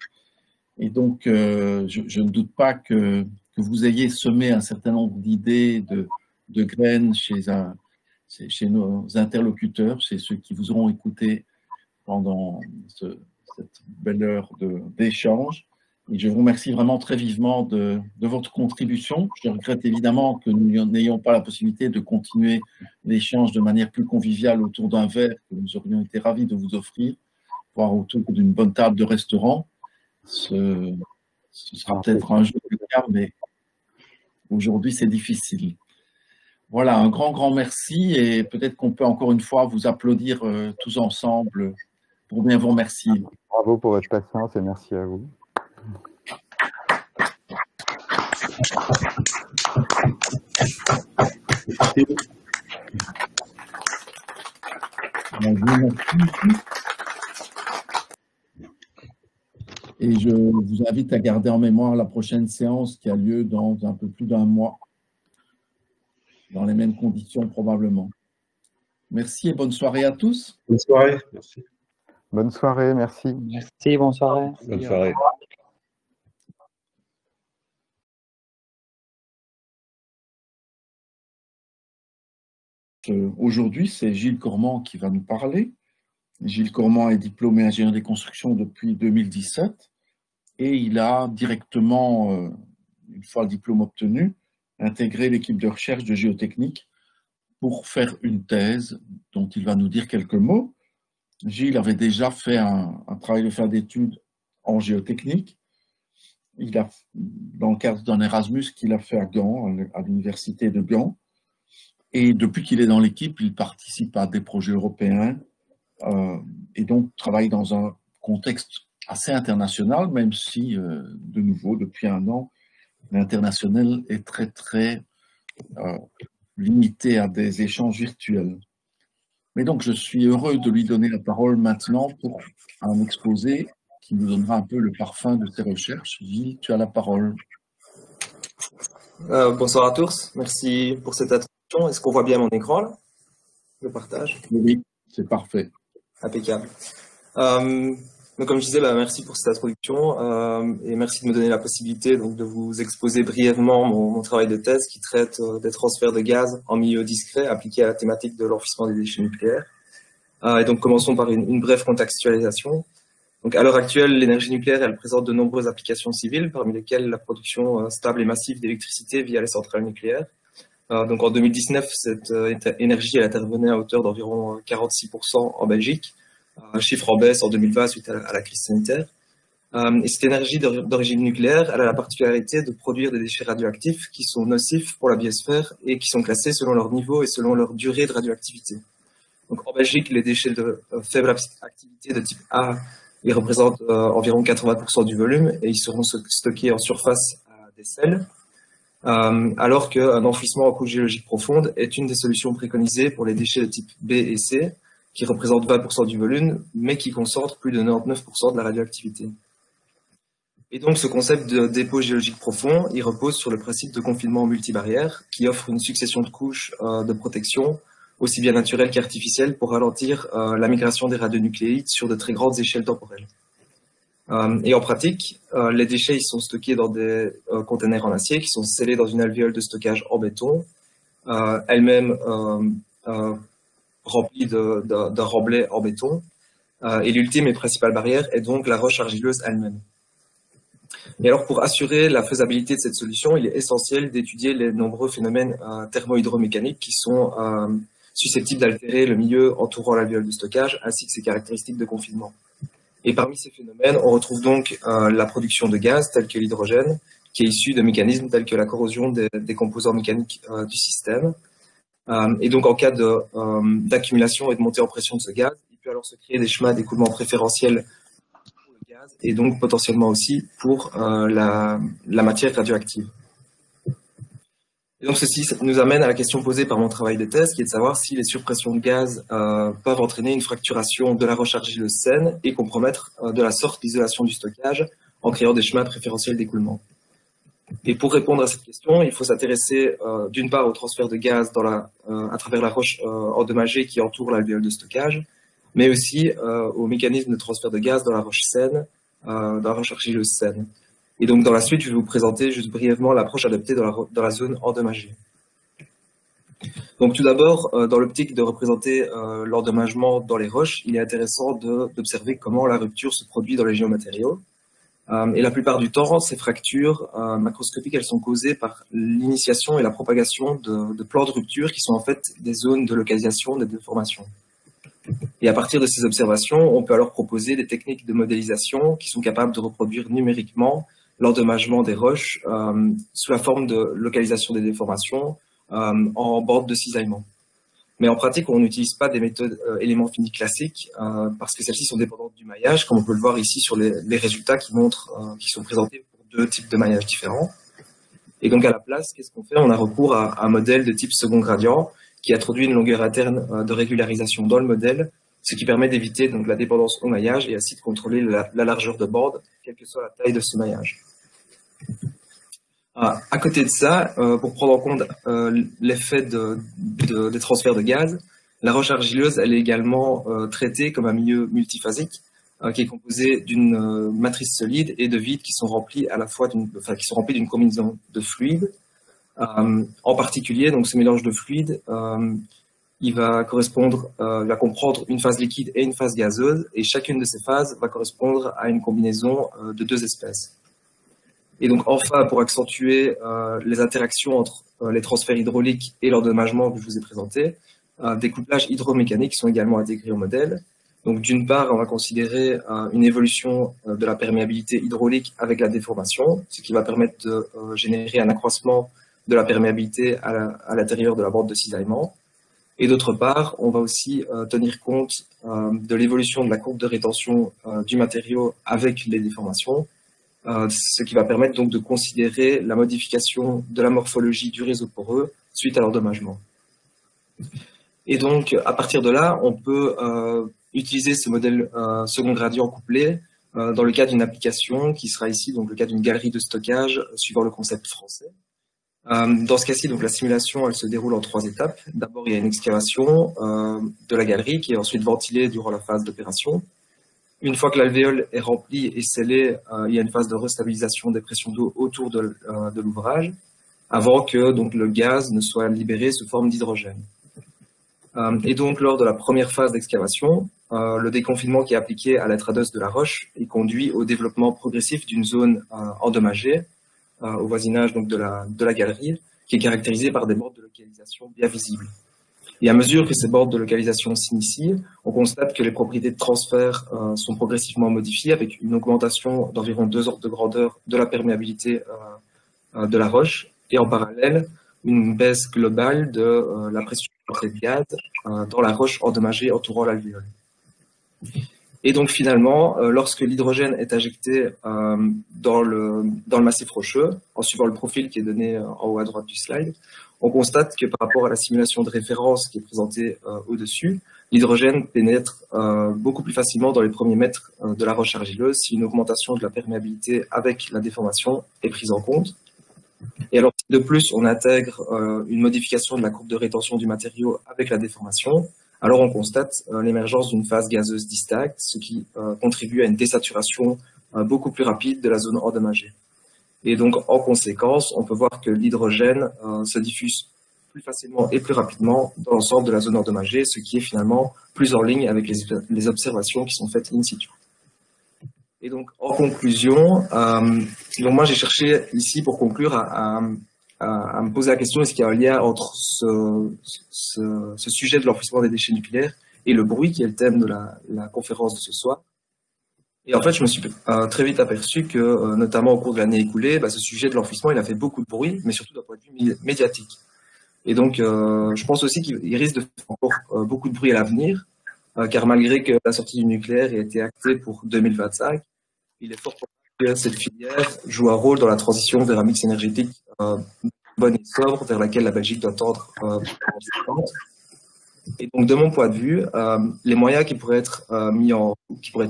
Et donc, je ne doute pas que vous ayez semé un certain nombre d'idées, de graines chez nos interlocuteurs, chez ceux qui vous auront écouté pendant cette belle heure d'échange. Et je vous remercie vraiment très vivement de votre contribution. Je regrette évidemment que nous n'ayons pas la possibilité de continuer l'échange de manière plus conviviale autour d'un verre que nous aurions été ravis de vous offrir, voire autour d'une bonne table de restaurant. Ce sera peut-être un jour le cas, mais aujourd'hui, c'est difficile. Voilà, un grand merci et peut-être qu'on peut encore une fois vous applaudir tous ensemble pour bien vous remercier. Bravo pour votre patience et merci à vous. Et je vous invite à garder en mémoire la prochaine séance qui a lieu dans un peu plus d'un mois, dans les mêmes conditions probablement. Merci et bonne soirée à tous. Bonne soirée, merci. Bonne soirée, merci. Merci, bonne soirée. Bonne soirée. Aujourd'hui, c'est Gilles Cormand qui va nous parler. Gilles Cormand est diplômé ingénieur des constructions depuis 2017 et il a directement, une fois le diplôme obtenu, intégré l'équipe de recherche de géotechnique pour faire une thèse dont il va nous dire quelques mots. Gilles avait déjà fait un travail de fin d'études en géotechnique. Il a, dans le cadre d'un Erasmus qu'il a fait à Gand, à l'université de Gand. Et depuis qu'il est dans l'équipe, il participe à des projets européens et donc travaille dans un contexte assez international, même si, de nouveau, depuis un an, l'international est très, très limité à des échanges virtuels. Mais donc, je suis heureux de lui donner la parole maintenant pour un exposé qui nous donnera un peu le parfum de ses recherches. Gilles, tu as la parole. Bonsoir à tous, merci pour cette introduction. Est-ce qu'on voit bien mon écran là? Le partage? Oui, c'est parfait. Impeccable. Donc comme je disais, merci pour cette introduction et merci de me donner la possibilité donc, de vous exposer brièvement mon travail de thèse qui traite des transferts de gaz en milieu discret appliqués à la thématique de l'enfouissement des déchets nucléaires. Et donc commençons par une brève contextualisation. Donc, à l'heure actuelle, l'énergie nucléaire, elle présente de nombreuses applications civiles, parmi lesquelles la production stable et massive d'électricité via les centrales nucléaires. Donc, en 2019, cette énergie, elle intervenait à hauteur d'environ 46% en Belgique, chiffre en baisse en 2020 suite à la crise sanitaire. Et cette énergie d'origine nucléaire, elle a la particularité de produire des déchets radioactifs qui sont nocifs pour la biosphère et qui sont classés selon leur niveau et selon leur durée de radioactivité. Donc, en Belgique, les déchets de faible activité de type A, ils représentent environ 80% du volume et ils seront stockés en surface à des sels, alors qu'un enfouissement en couche géologique profonde est une des solutions préconisées pour les déchets de type B et C, qui représentent 20% du volume, mais qui concentrent plus de 99% de la radioactivité. Et donc ce concept de dépôt géologique profond, il repose sur le principe de confinement multibarrière, qui offre une succession de couches de protection, aussi bien naturelle qu'artificielle, pour ralentir la migration des radionucléides sur de très grandes échelles temporelles. Et en pratique, les déchets ils sont stockés dans des containers en acier qui sont scellés dans une alvéole de stockage en béton, elle-même remplie d'un remblai en béton. Et l'ultime et principale barrière est donc la roche argileuse elle-même. Et alors, pour assurer la faisabilité de cette solution, il est essentiel d'étudier les nombreux phénomènes thermo-hydromécaniques qui sont susceptibles d'altérer le milieu entourant l'alvéole de stockage, ainsi que ses caractéristiques de confinement. Et parmi ces phénomènes, on retrouve donc la production de gaz, tel que l'hydrogène, qui est issu de mécanismes tels que la corrosion des composants mécaniques du système. Et donc, en cas d'accumulation et de montée en pression de ce gaz, il peut alors se créer des chemins d'écoulement préférentiels pour le gaz, et donc potentiellement aussi pour la matière radioactive. Et donc ceci nous amène à la question posée par mon travail de thèse, qui est de savoir si les surpressions de gaz peuvent entraîner une fracturation de la roche argileuse saine et compromettre de la sorte l'isolation du stockage en créant des chemins préférentiels d'écoulement. Et pour répondre à cette question, il faut s'intéresser d'une part au transfert de gaz à travers la roche endommagée qui entoure l'alvéole de stockage, mais aussi au mécanisme de transfert de gaz dans la roche saine, dans la roche argileuse saine. Et donc, dans la suite, je vais vous présenter juste brièvement l'approche adoptée dans la zone endommagée. Donc, tout d'abord, dans l'optique de représenter l'endommagement dans les roches, il est intéressant d'observer comment la rupture se produit dans les géomatériaux. Et la plupart du temps, ces fractures macroscopiques, elles sont causées par l'initiation et la propagation de plans de rupture qui sont en fait des zones de localisation des déformations. Et à partir de ces observations, on peut alors proposer des techniques de modélisation qui sont capables de reproduire numériquement l'endommagement des roches sous la forme de localisation des déformations en bande de cisaillement. Mais en pratique, on n'utilise pas des méthodes éléments finis classiques parce que celles-ci sont dépendantes du maillage, comme on peut le voir ici sur les résultats qui sont présentés pour deux types de maillages différents. Et donc à la place, qu'est-ce qu'on fait? On a recours à un modèle de type second gradient qui introduit une longueur interne de régularisation dans le modèle, ce qui permet d'éviter donc la dépendance au maillage et ainsi de contrôler la largeur de bande, quelle que soit la taille de ce maillage. À côté de ça, pour prendre en compte l'effet des transferts de gaz, la roche argileuse elle est également traitée comme un milieu multiphasique qui est composé d'une matrice solide et de vide qui sont remplis à la fois d'une combinaison de fluides. En particulier, donc ce mélange de fluides, il va comprendre une phase liquide et une phase gazeuse, et chacune de ces phases va correspondre à une combinaison de 2 espèces. Et donc enfin, pour accentuer les interactions entre les transferts hydrauliques et l'endommagement que je vous ai présenté, des couplages hydromécaniques sont également intégrés au modèle. Donc d'une part, on va considérer une évolution de la perméabilité hydraulique avec la déformation, ce qui va permettre de générer un accroissement de la perméabilité à l'intérieur de la bande de cisaillement. Et d'autre part, on va aussi tenir compte de l'évolution de la courbe de rétention du matériau avec les déformations, ce qui va permettre donc de considérer la modification de la morphologie du réseau poreux suite à l'endommagement. Et donc, à partir de là, on peut utiliser ce modèle second gradient couplé dans le cas d'une application qui sera ici donc le cas d'une galerie de stockage suivant le concept français. Dans ce cas-ci, donc la simulation, elle se déroule en 3 étapes. D'abord, il y a une excavation de la galerie qui est ensuite ventilée durant la phase d'opération. Une fois que l'alvéole est remplie et scellée, il y a une phase de restabilisation des pressions d'eau autour de l'ouvrage, avant que donc, le gaz ne soit libéré sous forme d'hydrogène. Et donc, lors de la première phase d'excavation, le déconfinement qui est appliqué à la tradeuse de la roche est conduit au développement progressif d'une zone endommagée, au voisinage donc, de la galerie, qui est caractérisée par des bords de localisation bien visibles. Et à mesure que ces bords de localisation s'initient, on constate que les propriétés de transfert sont progressivement modifiées avec une augmentation d'environ 2 ordres de grandeur de la perméabilité de la roche et en parallèle une baisse globale de la pression de gaz dans la roche endommagée entourant l'alvéole. Et donc finalement, lorsque l'hydrogène est injecté dans le massif rocheux, en suivant le profil qui est donné en haut à droite du slide, on constate que par rapport à la simulation de référence qui est présentée au-dessus, l'hydrogène pénètre beaucoup plus facilement dans les premiers mètres de la roche argileuse si une augmentation de la perméabilité avec la déformation est prise en compte. Et alors, de plus, on intègre une modification de la courbe de rétention du matériau avec la déformation, alors on constate l'émergence d'une phase gazeuse distincte, ce qui contribue à une désaturation beaucoup plus rapide de la zone endommagée. Et donc, en conséquence, on peut voir que l'hydrogène se diffuse plus facilement et plus rapidement dans l'ensemble de la zone endommagée, ce qui est finalement plus en ligne avec les observations qui sont faites in situ. Et donc, en conclusion, donc moi j'ai cherché ici pour conclure à me poser la question, est-ce qu'il y a un lien entre ce sujet de l'enfouissement des déchets nucléaires et le bruit qui est le thème de la conférence de ce soir. Et en fait, je me suis très vite aperçu que, notamment au cours de l'année écoulée, ce sujet de l'enfouissement, il a fait beaucoup de bruit, mais surtout d'un point de vue médiatique. Et donc, je pense aussi qu'il risque de faire encore beaucoup de bruit à l'avenir, car malgré que la sortie du nucléaire ait été actée pour 2025, il est fort probable que cette filière joue un rôle dans la transition vers un mix énergétique bon et sobre, vers laquelle la Belgique doit tendre. Et donc, de mon point de vue, les moyens qui pourraient être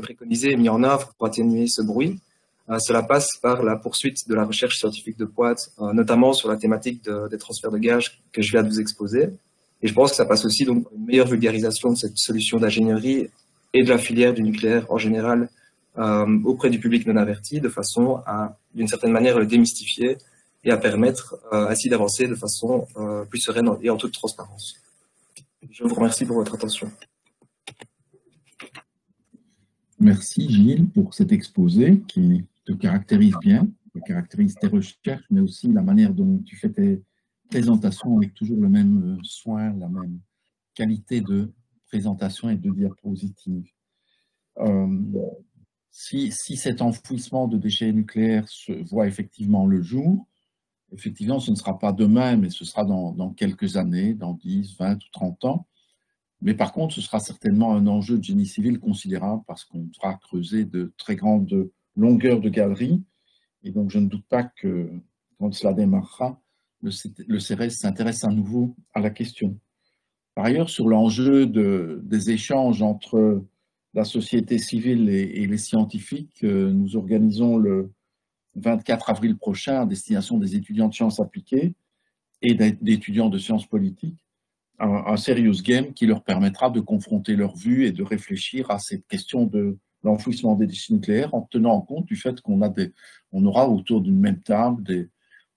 préconisés et mis en œuvre pour atténuer ce bruit, cela passe par la poursuite de la recherche scientifique de pointe, notamment sur la thématique des transferts de gaz que je viens de vous exposer. Et je pense que ça passe aussi donc par une meilleure vulgarisation de cette solution d'ingénierie et de la filière du nucléaire en général auprès du public non averti, de façon à, d'une certaine manière, le démystifier et à permettre ainsi d'avancer de façon plus sereine et en toute transparence. Je vous remercie pour votre attention. Merci Gilles pour cet exposé qui te caractérise bien, qui caractérise tes recherches, mais aussi la manière dont tu fais tes présentations avec toujours le même soin, la même qualité de présentation et de diapositive. Si cet enfouissement de déchets nucléaires se voit effectivement le jour, effectivement, ce ne sera pas demain, mais ce sera dans quelques années, dans 10, 20 ou 30 ans. Mais par contre, ce sera certainement un enjeu de génie civil considérable parce qu'on fera creuser de très grandes longueurs de galeries. Et donc, je ne doute pas que quand cela démarrera, le CERES s'intéresse à nouveau à la question. Par ailleurs, sur l'enjeu des échanges entre la société civile et les scientifiques, nous organisons le 24 avril prochain à destination des étudiants de sciences appliquées et d'étudiants de sciences politiques, un serious game qui leur permettra de confronter leurs vues et de réfléchir à cette question de l'enfouissement des déchets nucléaires en tenant compte du fait qu'on aura autour d'une même table des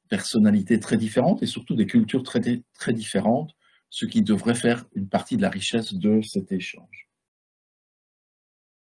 personnalités très différentes et surtout des cultures très différentes ce qui devrait faire une partie de la richesse de cet échange.